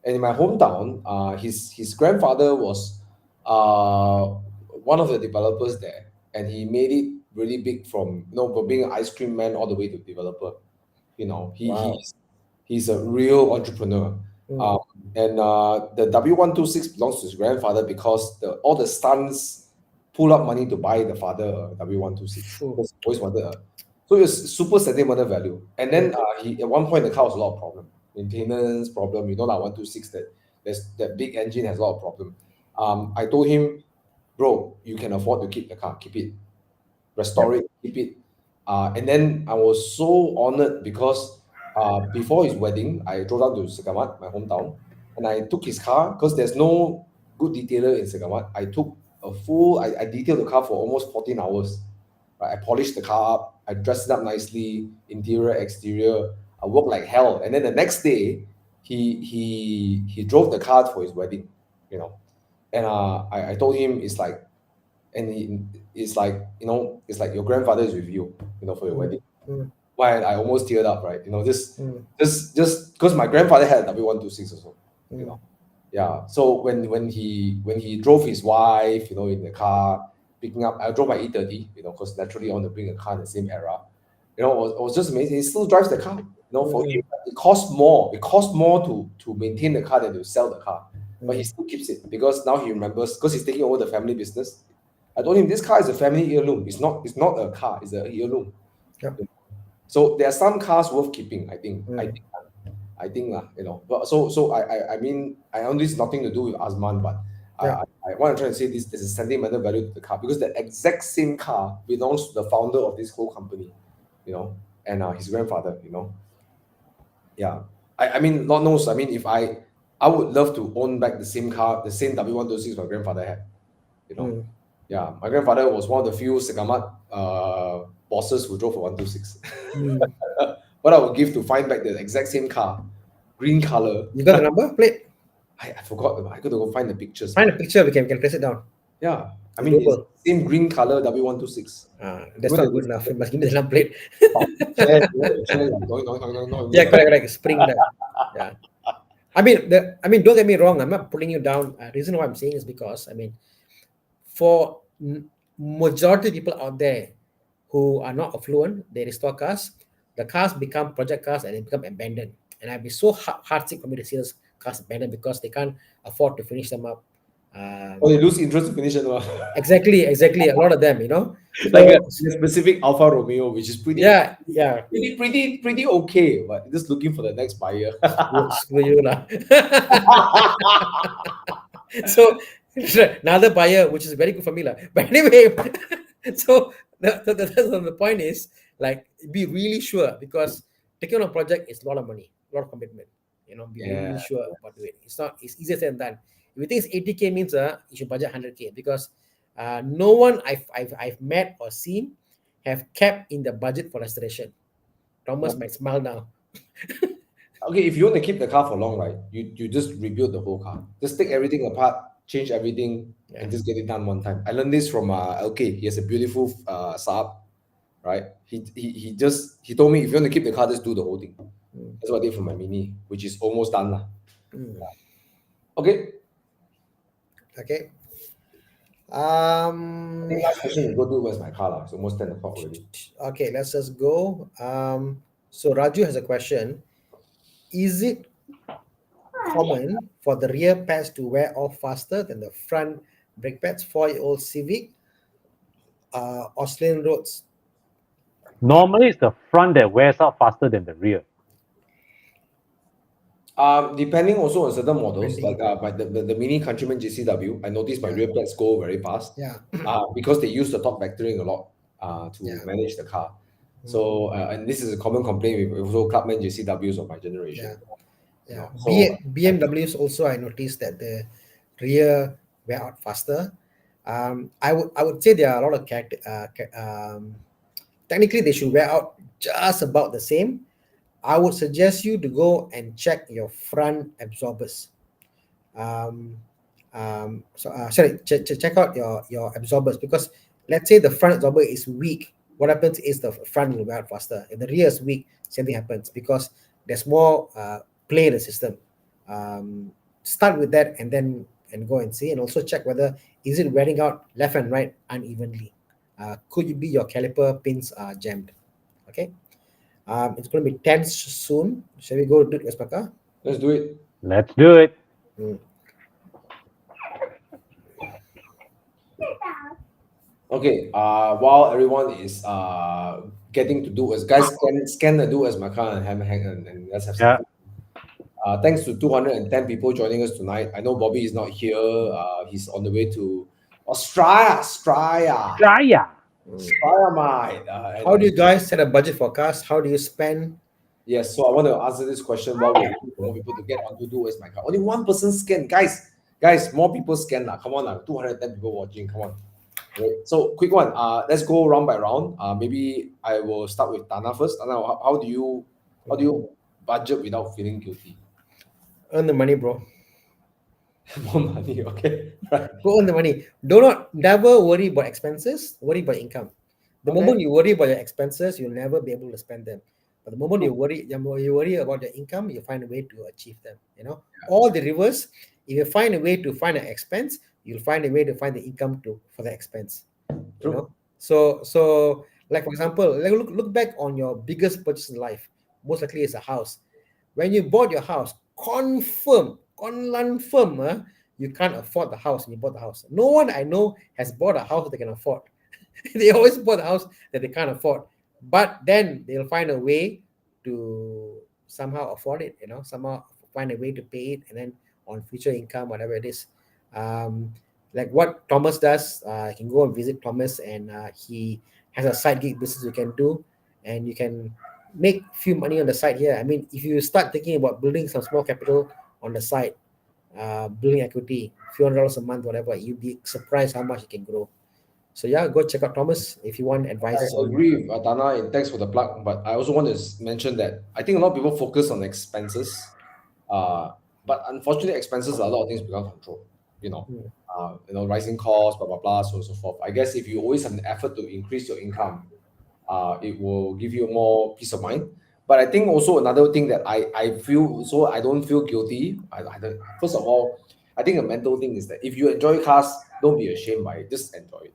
and in my hometown, his grandfather was one of the developers there, and he made it really big from from being an ice cream man all the way to developer. You know, Wow. he's a real entrepreneur. And the W126 belongs to his grandfather because all the sons pull up money to buy the father a W126. Because he always wanted so it was super sentimental value. And then he at one point the car was a lot of problem, maintenance problem. You know, that 126 that big engine has a lot of problem. I told him, bro, you can afford to keep the car, keep it, restore it, keep it. And then I was so honored because before his wedding, I drove down to Segamat, my hometown, and I took his car because there's no good detailer in Segamat. I took I detailed the car for almost 14 hours. Right? I polished the car up, I dressed it up nicely, interior, exterior. I worked like hell. And then the next day, he drove the car for his wedding, you know. And I told him it's like, it's like, you know, it's like your grandfather is with you, you know, for your wedding. Why I almost teared up, right? You know, just because my grandfather had a W126 also, you know. Yeah. So when he drove his wife, you know, in the car, picking up, I drove my E30, you know, because naturally I want to bring a car in the same era. You know, it was just amazing. He still drives the car. You know, for him, it costs more. It costs more to maintain the car than to sell the car. But he still keeps it because now he remembers, because he's taking over the family business. I told him this car is a family heirloom. It's not a car, it's a heirloom. Yep. So there are some cars worth keeping, I think. I think, you know. But so I mean, I know this is nothing to do with Azman, but I want to try to say this: there's a sentimental value to the car because the exact same car belongs to the founder of this whole company, you know, and his grandfather, you know. Yeah, I mean, Lord knows. I mean, if I would love to own back the same car, the same W126 my grandfather had, you know. Yeah, my grandfather was one of the few Segamat bosses who drove a 126. What I would give to find back the exact same car, green color. You got the number plate? I forgot. I got to go find the pictures. Find a picture. We can trace it down. Yeah, I mean, it's the same green color W126. That's not good enough. You must give me the number plate. Yeah, correct. Spring that. Yeah. I mean, don't get me wrong. I'm not putting you down. The reason why I'm saying is because, I mean, for majority of people out there who are not affluent, they restore cars. The cars become project cars and they become abandoned. And I'd be so heartsick for me to see those cars abandoned because they can't afford to finish them up. Or they lose interest to finish it. Exactly. A lot of them, you know. Like a So, specific Alfa Romeo, which is pretty yeah. pretty okay, but just looking for the next buyer. Screw you lah. So another buyer, which is very good for me lah. But anyway, so the point is like be really sure because taking on a project is a lot of money, a lot of commitment. You know, be really Yeah. sure about it. It's easier said than done. If you think it's 80K means you should budget 100K because no one I've met or seen have kept in the budget for restoration. Thomas might smile now. Okay, if you want to keep the car for long, right? You just rebuild the whole car. Just take everything apart, change everything, and just get it done one time. I learned this from LK. He has a beautiful Saab, right? He told me if you want to keep the car, just do the whole thing. That's what I did for my Mini, which is almost done lah. Okay. Okay. The last question we go to was my car lah. It's almost 10 o'clock already. Okay, let's just go. So Raju has a question. Is it common for the rear pads to wear off faster than the front brake pads? 4-year-old Civic, Australian roads. Normally, it's the front that wears out faster than the rear. Depending also on certain models, like the Mini Countryman JCW, I noticed my rear pads go very fast. Yeah. Because they use the torque vectoring a lot to manage the car. So and this is a common complaint with also Clubman JCWs of my generation. Yeah. So, BMWs also I noticed that the rear wear out faster. I would say there are a lot of technically they should wear out just about the same. I would suggest you to go and check your front absorbers. Check out your absorbers because let's say the front absorber is weak. What happens is the front will wear out faster. If the rear is weak, same thing happens because there's more play in the system. Start with that and go and see, and also check whether is it wearing out left and right unevenly. Could it be your caliper pins are jammed? Okay. It's going to be 10 soon. Shall we go do it, Espaka? let's do it. Let's do it. Okay. While everyone is getting to do as guys scan the do as my car and hang and let's have some. Thanks to 210 people joining us tonight. I know Bobby is not here. He's on the way to Australia, mate. How do you guys set a budget for cars? How do you spend? Yes, so I want to answer this question while we're waiting for more people to get on to do as my car. Only one person scan, guys, more people scan now. Come on now, 210 people watching. Come on. Okay, so quick one. Let's go round by round. Maybe I will start with Thana first. Thana, how do you budget without feeling guilty? Earn the money, bro. More money, okay. Right. Go earn the money. Never worry about expenses. Worry about income. The moment you worry about your expenses, you'll never be able to spend them. But the moment you worry about your income, you find a way to achieve them. You know, all the reverse. If you find a way to find an expense, you'll find a way to find the income for the expense. You know, so like for example, look back on your biggest purchase in life. Most likely, it's a house. When you bought your house, confirm, you can't afford the house and you bought the house. No one I know has bought a house they can afford. They always bought a house that they can't afford. But then they'll find a way to somehow afford it, you know, somehow find a way to pay it and then on future income, whatever it is. Like what Thomas does, you can go and visit Thomas and he has a side gig business you can do and you can make few money on the side here. I mean, if you start thinking about building some small capital on the side, building equity, few $100 a month, whatever, you'd be surprised how much it can grow. So yeah, go check out Thomas if you want advice. I agree with Thana, and thanks for the plug. But I also want to mention that I think a lot of people focus on expenses, but unfortunately, expenses are a lot of things beyond control. You know, rising costs, blah blah blah, so on and so forth. I guess if you always have an effort to increase your income, it will give you more peace of mind. But I think also another thing that I feel, so I don't feel guilty. First of all, I think a mental thing is that if you enjoy cars, don't be ashamed by it. Just enjoy it.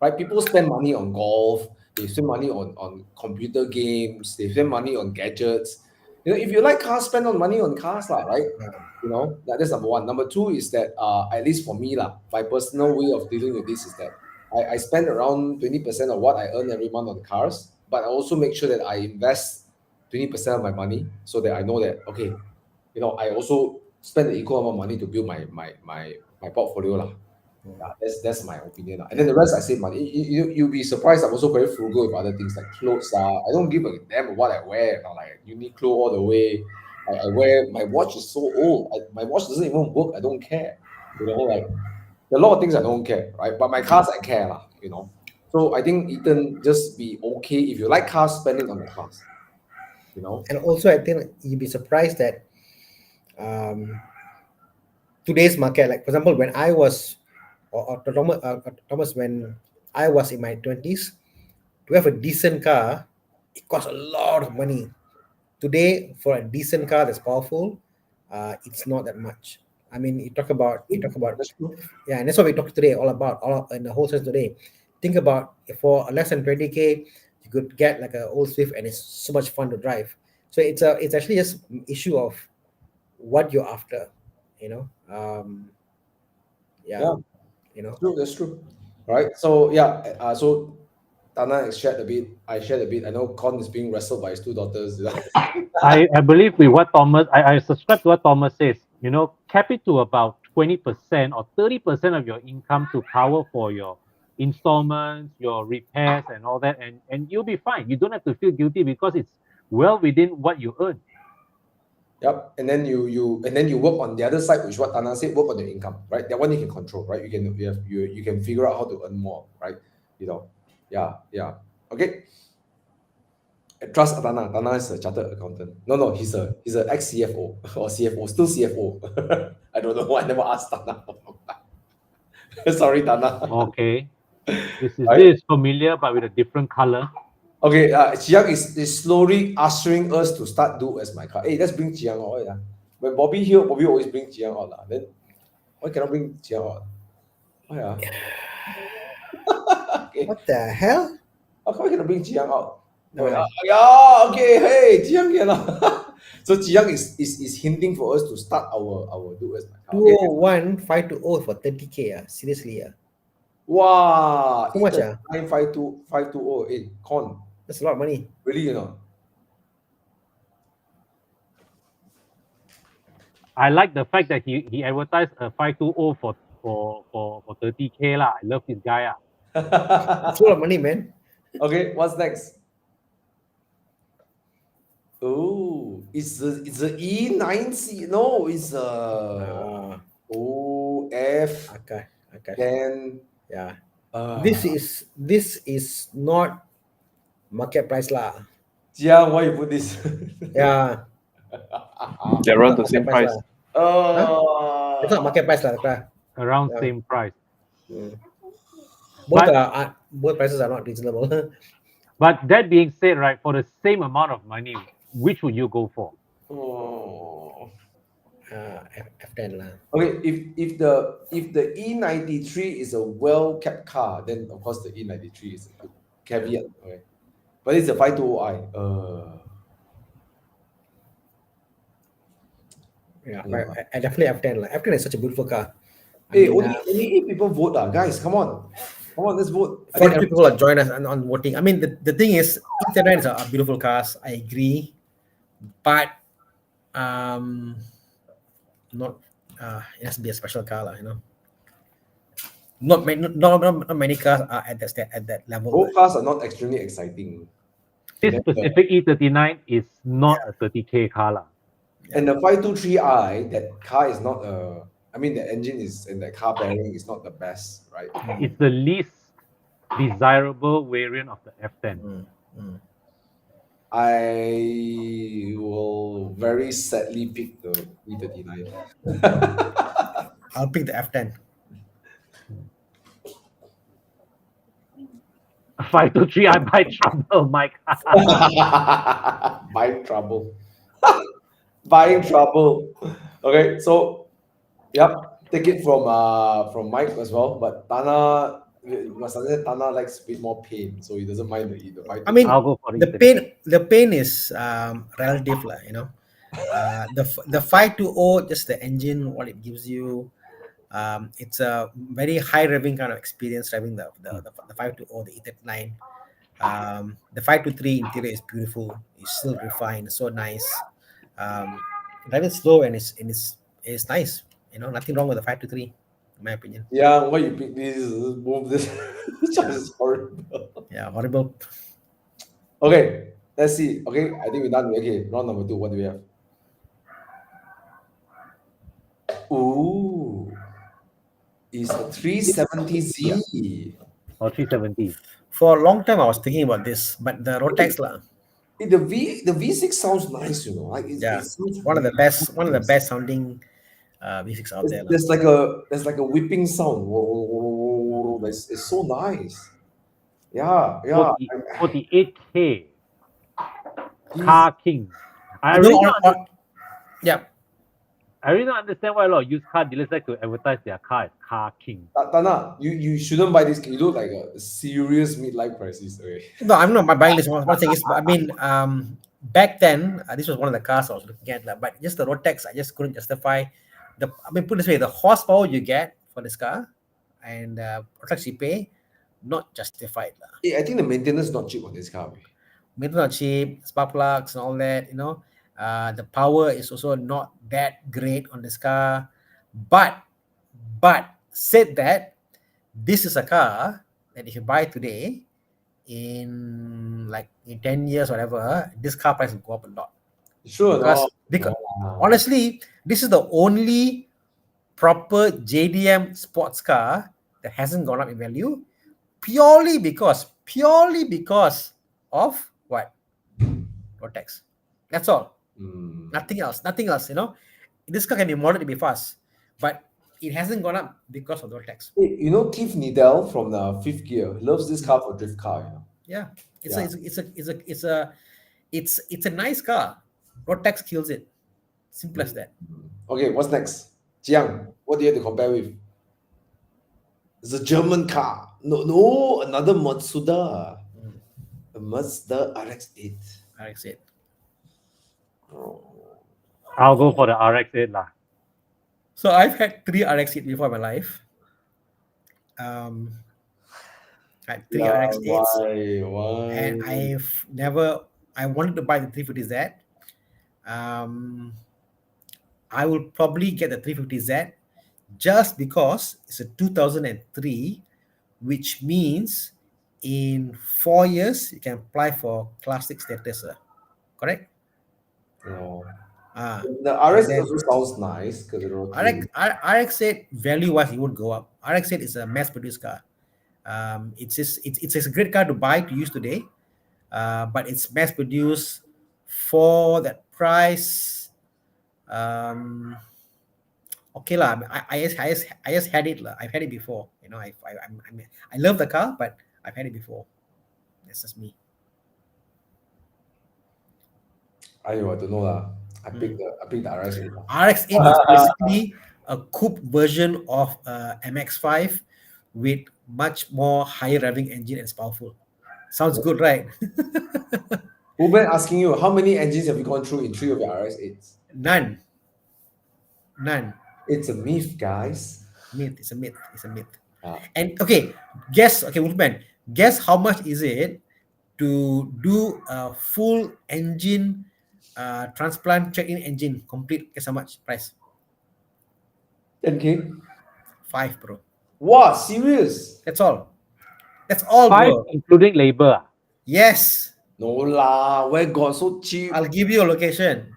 right? People spend money on golf, they spend money on computer games, they spend money on gadgets. If you like cars, spend on money on cars, lah, right? That's number one. Number two is that at least for me, lah, my personal way of dealing with this is that I spend around 20% of what I earn every month on cars, but I also make sure that I invest 20% of my money so that I know that, okay, I also spend the equal amount of money to build my portfolio, lah. Yeah, that's my opinion, lah. And then the rest I save money. You'll be surprised. I'm also very frugal with other things like clothes. I don't give a damn what I wear. Like Uniqlo all the way. I wear, my watch is so old. My watch doesn't even work. I don't care. Like there are a lot of things I don't care, right? But my cars I care, lah. So I think Ethan, just be okay if you like cars, spending on the cars. And also, I think you'd be surprised that today's market, like for example, when I was, or Thomas, when I was in my 20s, to have a decent car, it costs a lot of money. Today, for a decent car that's powerful, it's not that much. I mean, you talk about, That's true. yeah, and that's what we talked today all about, all in the whole sense today. Think about, for less than 20K, you could get like an old Swift, and it's so much fun to drive. So it's actually just an issue of what you're after, Yeah. you know. That's true. All right. So yeah. So Thana shared a bit. I shared a bit. I know Con is being wrestled by his two daughters. I believe with what Thomas, I subscribe to what Thomas says. Cap it to about 20% or 30% of your income to cover for your installments, your repairs, and all that, and you'll be fine. You don't have to feel guilty because it's well within what you earn. Yep. And then you work on the other side, which what Thana said, work on your income, right? That one you can control, right? You can figure out how to earn more, right? Yeah. Okay. Trust Thana. Thana is a chartered accountant. No, he's a ex CFO or CFO, still CFO. I don't know. I never asked Thana. Sorry, Thana. Okay. This Right. is familiar, but with a different color. Okay, Chiang is slowly ushering us to start do as my car. Hey, let's bring Chiang out. Yeah. When Bobby here, Bobby always bring Chiang out. Then why cannot bring Chiang out? Oh, yeah. Okay. What the hell? How come I cannot bring Chiang out? No. Yeah, okay. Hey, Chiang here. So Chiang is hinting for us to start our do as my car. Okay. 201 520 for 30K. Seriously. Wow. How much? 520. Con. That's a lot of money. Really, I like the fact that he advertised a 520 for 30K lah. I love this guy. It's a lot of money, man. Okay, what's next? Oh, it's a E90. No, it's a F Okay. 10. Yeah. Uh, This is not market price lah. Jiang, why you put this? Yeah. They're around the Market same price. lah. It's not market price lah. Around Yeah. same price. Both prices are not reasonable. But that being said, right, for the same amount of money, which would you go for? Oh. F10 lah. Okay, if the E93 is a well kept car, then of course the E93 is a good caveat. Okay, but it's a 520i. Yeah, but I definitely F10 lah. F10 is such a beautiful car. Hey, only 8 people vote, guys. Come on, let's vote. 40 people are joining us on voting. I mean, the thing is, E39 are beautiful cars. I agree, but not it has to be a special car lah. Not many cars are at that level. Both cars are not extremely exciting. This specific E39 is not a 30K car lah. And the 523i, that car is not I mean, the engine is and the car pairing is not the best, right? It's the least desirable variant of the F10. I will very sadly pick the E39. I'll pick the F10. 523, I buy trouble, Mike. Buying trouble. Buying trouble. Okay, so yep, take it from Mike as well. But Thana, You must understand Thana likes a bit more pain, so he doesn't mind the fight. I mean, I'll go for the pain is relative, lah. You know, the 520, just the engine, what it gives you. It's a very high revving kind of experience driving the 520, the E39. The 523 interior is beautiful. It's still refined, so nice. Driving slow and it's nice. You know, nothing wrong with the 523, in my opinion. Yeah, why you pick this? Move this. This is horrible. Yeah, horrible. Okay, let's see. Okay, I think we're done. Okay, round number 2. What do we have? Ooh, it's a 370Z. or 370. For a long time, I was thinking about this, but the Rotex, lah. The V6 sounds nice, you know. Like it sounds One of the really best sounding V6 out there, lah. there's like a whipping sound. It's so nice. Yeah. 48K. Jeez. Car king. I You know, really not yeah. I really don't understand why a lot of used car dealers like to advertise their car as car king. Thana, you shouldn't buy this. You look like a serious midlife crisis. Okay. No, I'm not buying this one. One thing is, I mean, back then, this was one of the cars I was looking at, lah. But just the Rotex, I just couldn't justify put it this way, the horsepower you get for this car and Rotex you pay, not justified, lah. I think the maintenance is not cheap on this car. Maintenance not cheap, spark plugs and all that, you know. The power is also not that great on this car. But said that, this is a car that if you buy today, in 10 years, whatever, this car price will go up a lot. Sure. Because honestly, this is the only proper JDM sports car that hasn't gone up in value purely because of what? Rotex. That's all. Nothing else, you know. This car can be modded to be fast, but it hasn't gone up because of the Rotex. You know, Keith Needell from the Fifth Gear loves this car for drift car. You know. Yeah, it's a nice car. Rotex kills it. Simple as that. Okay, what's next? Jiang, what do you have to compare with? It's a German car. No, another Mazda. A Mazda RX-8. RX-8. Oh. I'll go for the RX-8 lah. So I've had 3 RX-8 before in my life. I had 3 RX-8s. Why? And I wanted to buy the 350Z. I will probably get the 350Z just because it's a 2003, which means in 4 years you can apply for classic status. Correct? No. then- The RX-8 also sounds nice because RX-8 value-wise it would go up. RX-8 is a mass-produced car. It's a great car to buy to use today, but it's mass-produced for that price. Okay lah. I just had it lah. I've had it before. You know, I love the car, but I've had it before. That's just me. I don't know lah. I picked the RX-8. RX-8 is basically a coupe version of MX-5 with much more higher revving engine and it's powerful. Sounds good, right? Ruben asking you, how many engines have you gone through in 3 of your RX-8s? None. It's a myth, guys. It's a myth. Ah. And Wolfman, guess how much is it to do a full engine transplant check-in engine complete? Guess how much price? 10K? 5, bro. Wow, serious? That's all, 5 bro. including labor. Yes, No lah, where got so cheap? I'll give you a location.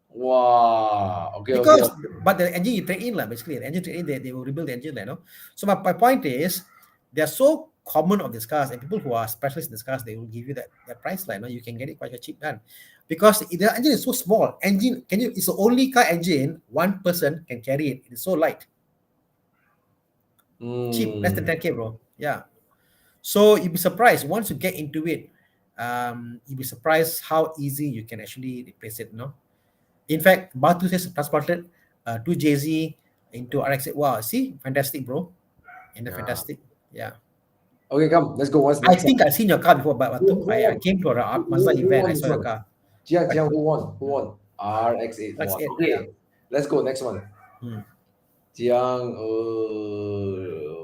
Wow. Okay, Because okay. but the engine you trade in lah, basically the engine trade in, they will rebuild the engine, you know. So my point is, they're so common of these cars, and people who are specialists in these cars, they will give you that price line. You can get it quite a cheap done, because the engine is so small. It's the only car engine one person can carry it. It's so light, cheap, less than 10K, bro. Yeah. So you'd be surprised once you get into it. You'd be surprised how easy you can actually replace it. No. In fact, Batu has transported 2JZ into RX-8. Wow, see, fantastic, bro. And fantastic. Yeah. Okay, come, let's go. What's I next? think I've seen your car before, but I came to a Mazda event. I this saw your one? car. Jiang, who won? Who won? RX-8 won. RX-8, Okay, yeah. let's go. Next one. Hmm. Jiang,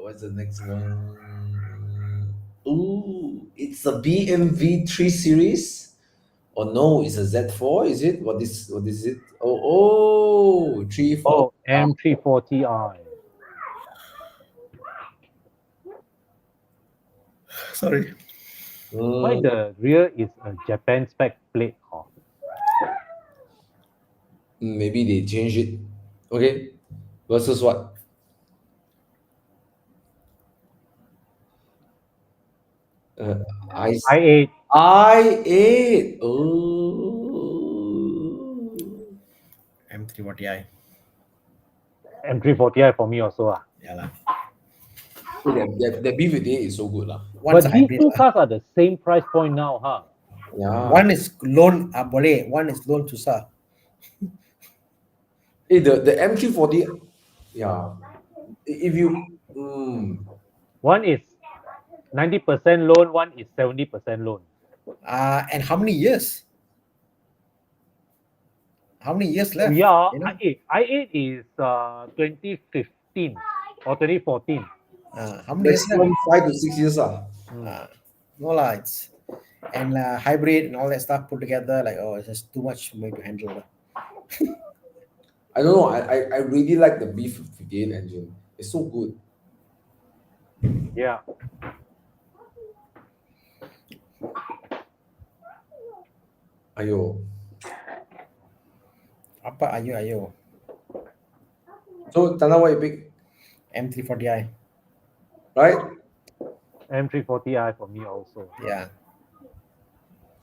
what's the next one? Ooh, it's a BMW 3 Series. Oh no, it's a Z4. Is it? What is it? Oh, 3 4. Oh, M340i. Sorry. Why the rear is a Japan spec plate? Oh. Maybe they change it. Okay, versus what? i8. I8. Oh. M340i. M340i for me also. Yeah. lah. The BVD is so good. One's But a these hybrid. two lah. cars are the same price point now, huh? Yeah. One is loan boleh, one is loan susah. The M340, yeah. If you One is 90% loan, one is 70% loan. And how many years? How many years left? Yeah, You know? i8 is 2015 or 2014. How many years left? maximum 5 to 6 years. No lah, it's and hybrid and all that stuff put together, like it's just too much for me to handle. lah. I don't know. I really like the B58 engine. It's so good. Yeah. Ayo. Apa ayo? So Thana, what you pick? M340i. Right? M340i for me also. Yeah.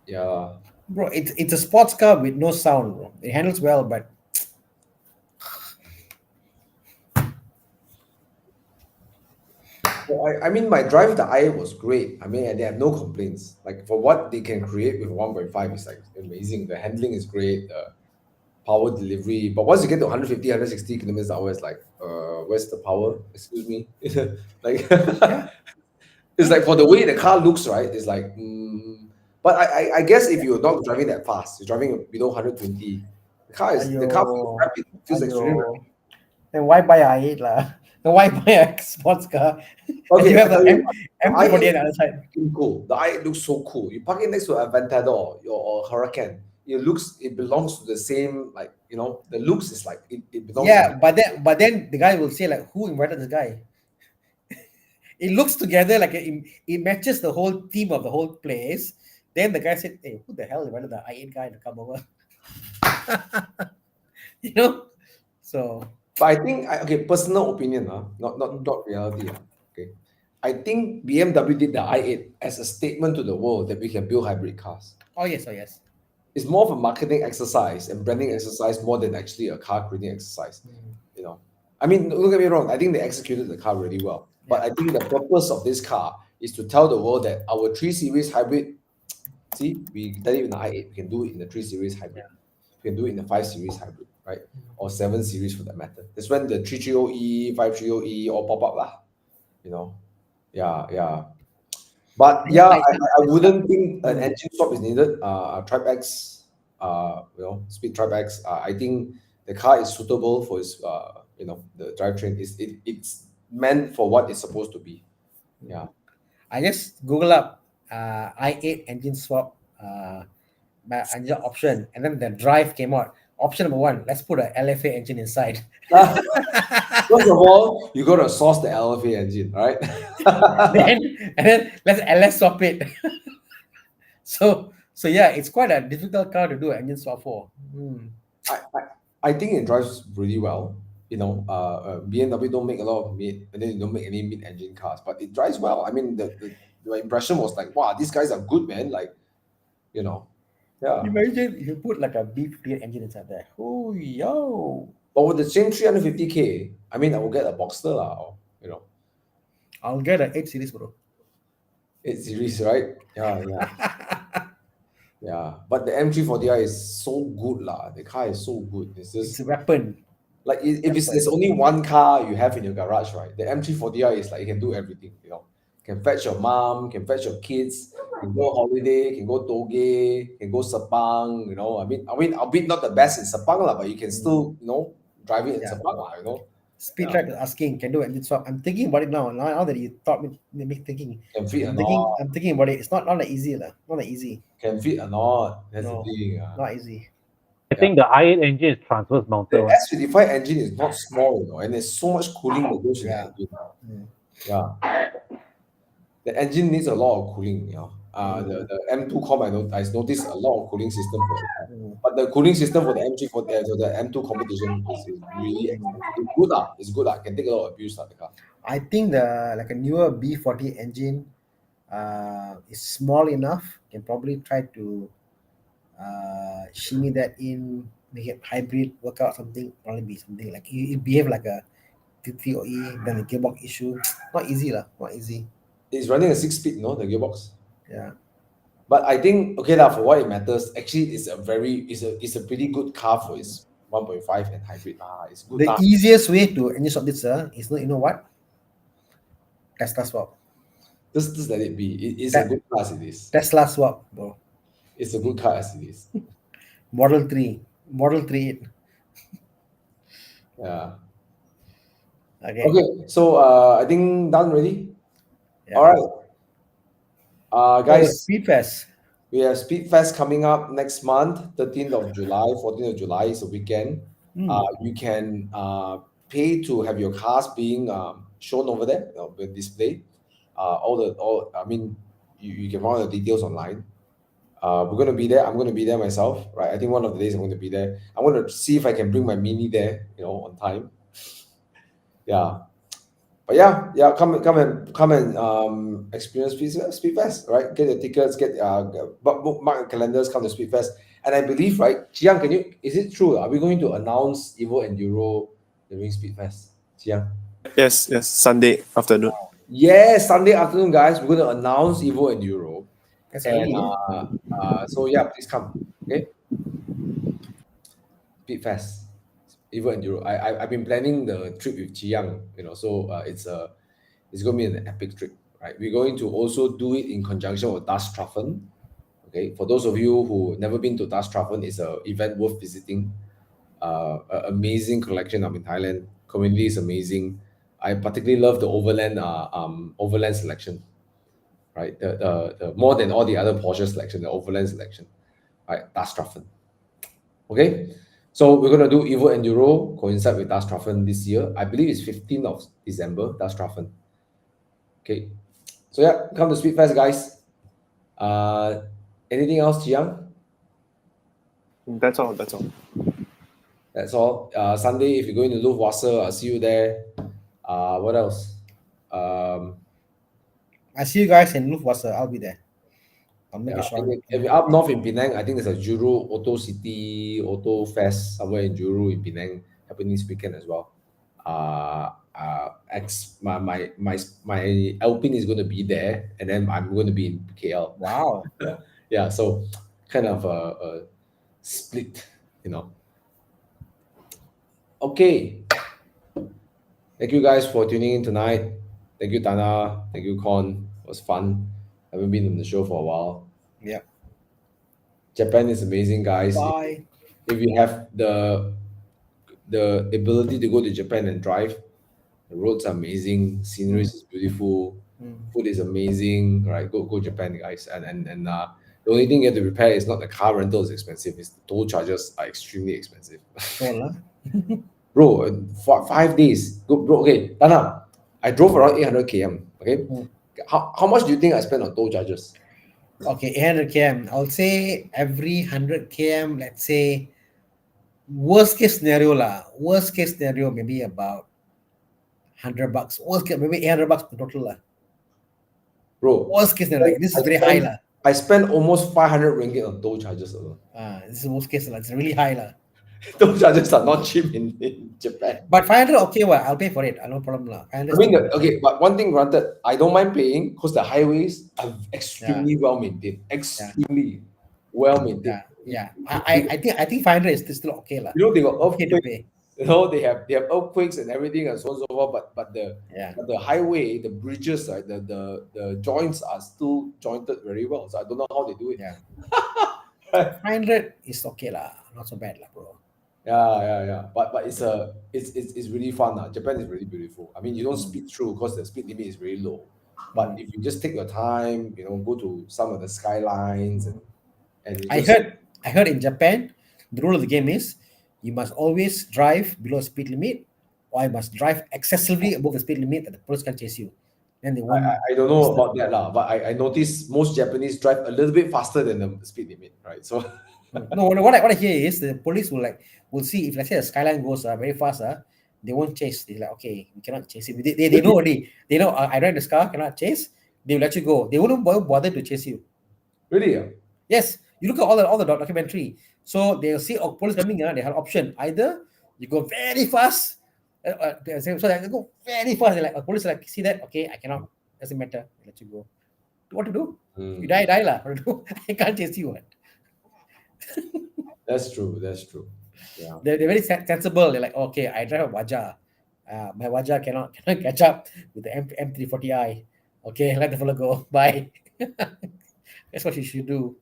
Yeah. Bro, it's a sports car with no sound, bro. It handles well, but Well, I mean, my drive with the i8 was great. I mean, and they have no complaints. Like for what they can create with 1.5 is like amazing. The handling is great. The power delivery. But once you get to 150, 160 kilometers an hour, it's like, where's the power? Excuse me. Like, it's like for the way the car looks, right? It's like, but I guess if you're not driving that fast, you're driving below 120, the car feels rapid. It feels extremely rapid. Then why buy a i8 lah? Then why buy a sports car? Okay, You have the I tell you, M340 on the other side. fucking cool. The i8 looks so cool. You park it next to a Aventador or Huracan. It belongs to the same, like, you know, the looks is like it belongs. Yeah, but then the guy will say like, who invited this guy? It looks together like it matches the whole theme of the whole place. Then the guy said, "Hey, who the hell invited the i8 guy to come over?" You know, so. But I think, okay, personal opinion, not reality. Okay, I think BMW did the i8 as a statement to the world that we can build hybrid cars. Oh yes. It's more of a marketing exercise and branding exercise more than actually a car creating exercise. You know, I mean, don't get me wrong. I think they executed the car really well. But I think the purpose of this car is to tell the world that our 3 Series hybrid, see, we did it in the i8, we can do it in the 3 Series hybrid. We can do it in the 5 Series hybrid, right? Or 7 Series for that matter. That's when the 330E, 530E all pop up lah. You know, yeah. But yeah, I wouldn't think an engine swap is needed. Tribe X, Speed Tribe X. I think the car is suitable for its, the drivetrain. It's meant for what it's supposed to be. Yeah. I just Google up i8 engine swap engine option, and then the drive came out. Option number 1, let's put a LFA engine inside. First of all, you got to source the LFA engine, right? then let's LS swap it. So yeah, it's quite a difficult car to do an engine swap for. I think it drives really well. You know, BMW don't make a lot of mid, and then you don't make any mid-engine cars, but it drives well. I mean, the impression was like, wow, these guys are good, man. Like, you know, yeah. Imagine if you put like a B58 engine inside there. Oh, yo. But with the same 350K, I mean, I will get a Boxster lah, or, you know. I'll get an 8 Series, bro. 8 Series, right? Yeah. Yeah, but the M340i is so good lah. The car is so good. It's a weapon. Like if there's only one car you have in your garage, right? The M340i is like, it can do everything, you know. Can fetch your mom, can fetch your kids, can go holiday, can go Toge, can go Sepang, you know. I mean, I'll be not the best in Sepang, but you can still, drive it in Yeah. Sepang, Speed Yeah. track is asking, can do engine swap. I'm thinking about it now. Now that you thought me thinking. Can fit or I'm not, thinking about it. It's not that easy, lah. Not that easy. can fit or not. That's No. the thing. Not easy. I think the i8 engine is transverse mounted The one. S55 engine is not small, and there's so much cooling that goes in the Yeah. engine. Mm. Yeah. The engine needs a lot of cooling, The M2 comp, I noticed a lot of cooling system for it. Mm. But the cooling system for the M3 for the M2 competition is really expensive. It's good. It's good. Can take a lot of abuse the car. I think like a newer B40 engine is small enough. Can probably try to shimmy that in, make it hybrid, work out something. Probably be something like it behave like a T3OE, then the gearbox issue. Not easy lah. Not easy. It's running a 6-speed, the gearbox. Yeah. But I think for what it matters, actually it's a pretty good car for its 1.5 and hybrid. It's good. The easiest way to engine swap this is you know what? Tesla swap. Just let it be. It's a good car as it is. Tesla swap, bro. It's a good car as it is. Model 3. Model 3. Yeah. Okay. So I think done already. Yeah. All right. Guys, Speedfest. we have Speedfest coming up next month, 13th of July, 14th of July is a weekend. You can pay to have your cars being shown over there, with display. You can find the details online. We're going to be there. I'm going to be there myself, right? I think one of the days I'm going to be there. I'm going to see if I can bring my Mini there, on time. Yeah. But come and experience Speedfest, right? Get the tickets, bookmark calendars, come to Speedfest. And I believe, right, Chiang, is it true? Are we going to announce Evo Enduro during Speedfest? Chiang? Yes, Sunday afternoon. Yes, Sunday afternoon, guys. We're going to announce Evo Enduro. That's And early. please come. Okay. Speedfest, Evo Enduro. I've been planning the trip with Chiang, so it's going to be an epic trip, right? We're going to also do it in conjunction with Das Traffen. Okay, for those of you who never been to Das Traffen, it's an event worth visiting. An amazing collection up in Thailand. Community is amazing. I particularly love the overland selection. Right, the more than all the other Porsche selection, the overland selection, right? Das Traffen. Okay, so we're gonna do Evo Enduro coincide with Das Traffen this year. I believe it's 15th of December. Das Traffen. Okay, so come to Speedfest, guys. Anything else, Jiang? That's all. That's all. Sunday, if you're going to Luftwasser, I'll see you there. What else? I see you guys in Luftwasser. I'll be there. I'll make a shot. If you're up north in Penang, I think there's a Juru Auto City Auto Fest somewhere in Juru in Penang happening this weekend as well. My Alpine is going to be there, and then I'm going to be in KL. Wow. Yeah, so kind of a split, Okay. Thank you guys for tuning in tonight. Thank you, Thana. Thank you, Con. It was fun. Haven't been on the show for a while. Yeah. Japan is amazing, guys. Bye. If you have the ability to go to Japan and drive, the roads are amazing, scenery is beautiful, food is amazing. Right, go Japan, guys. And the only thing you have to prepare is not the car rental is expensive; it's the toll charges are extremely expensive. Bro, 5 days. Go, bro. Okay, Tana, I drove around 800 km. Okay, how much do you think I spent on toll charges? Okay, 800 km. I'll say every 100 km, let's say, worst case scenario, maybe about $100. Worst case, maybe $800 in total. Bro, worst case scenario, this is very high. I spent almost 500 ringgit on toll charges alone. This is worst case, it's really high. Toll charges are not cheap in Japan. But 500, okay, well, I'll pay for it. No problem. I mean, but one thing granted, I don't mind paying because the highways are extremely well maintained. Well maintained. Yeah. I think 500 is still okay. They got earthquake. You know, they have earthquakes and everything and so on and so forth, but Yeah. the highway, the bridges, right, the joints are still jointed very well. So I don't know how they do it. Yeah. Right. 500 is okay lah, not so bad lah, bro. Yeah. But it's really fun. Japan is really beautiful. I mean, you don't speed through because the speed limit is very low. But if you just take your time, you know, go to some of the skylines and you I just, heard in Japan, the rule of the game is you must always drive below speed limit, or you must drive excessively above the speed limit that the police can chase you. Then they won't. I don't know about that lah, but I noticed most Japanese drive a little bit faster than the speed limit, right? So No, what I hear is the police will see if, let's say, the skyline goes very fast, they won't chase. They're like, okay, we cannot chase it. They know already. They know I drive this car, cannot chase. They will let you go. They won't bother to chase you. really, Yes, you look at all the documentary. So they'll see police coming. They have an option. Either you go very fast. So they go very fast. They're like, police are like, see that? Okay, I cannot. Doesn't matter. They let you go. What to do? You die lah. What to do? I can't chase you. That's true. Yeah. They're very sensible. They're like, okay, I drive a Wajah. My Wajah cannot catch up with the M340i. Okay, let the fellow go. Bye. That's what you should do.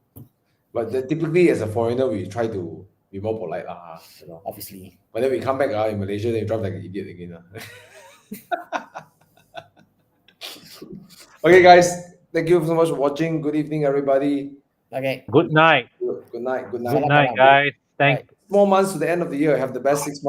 But typically, as a foreigner, we try to be more polite, you know. Obviously. But then we come back in Malaysia, then you drive like an idiot again. Okay, guys. Thank you so much for watching. Good evening, everybody. Okay. Good night. Good night. Good night, guys. Thank Bye. More months to the end of the year. Have the best 6 months.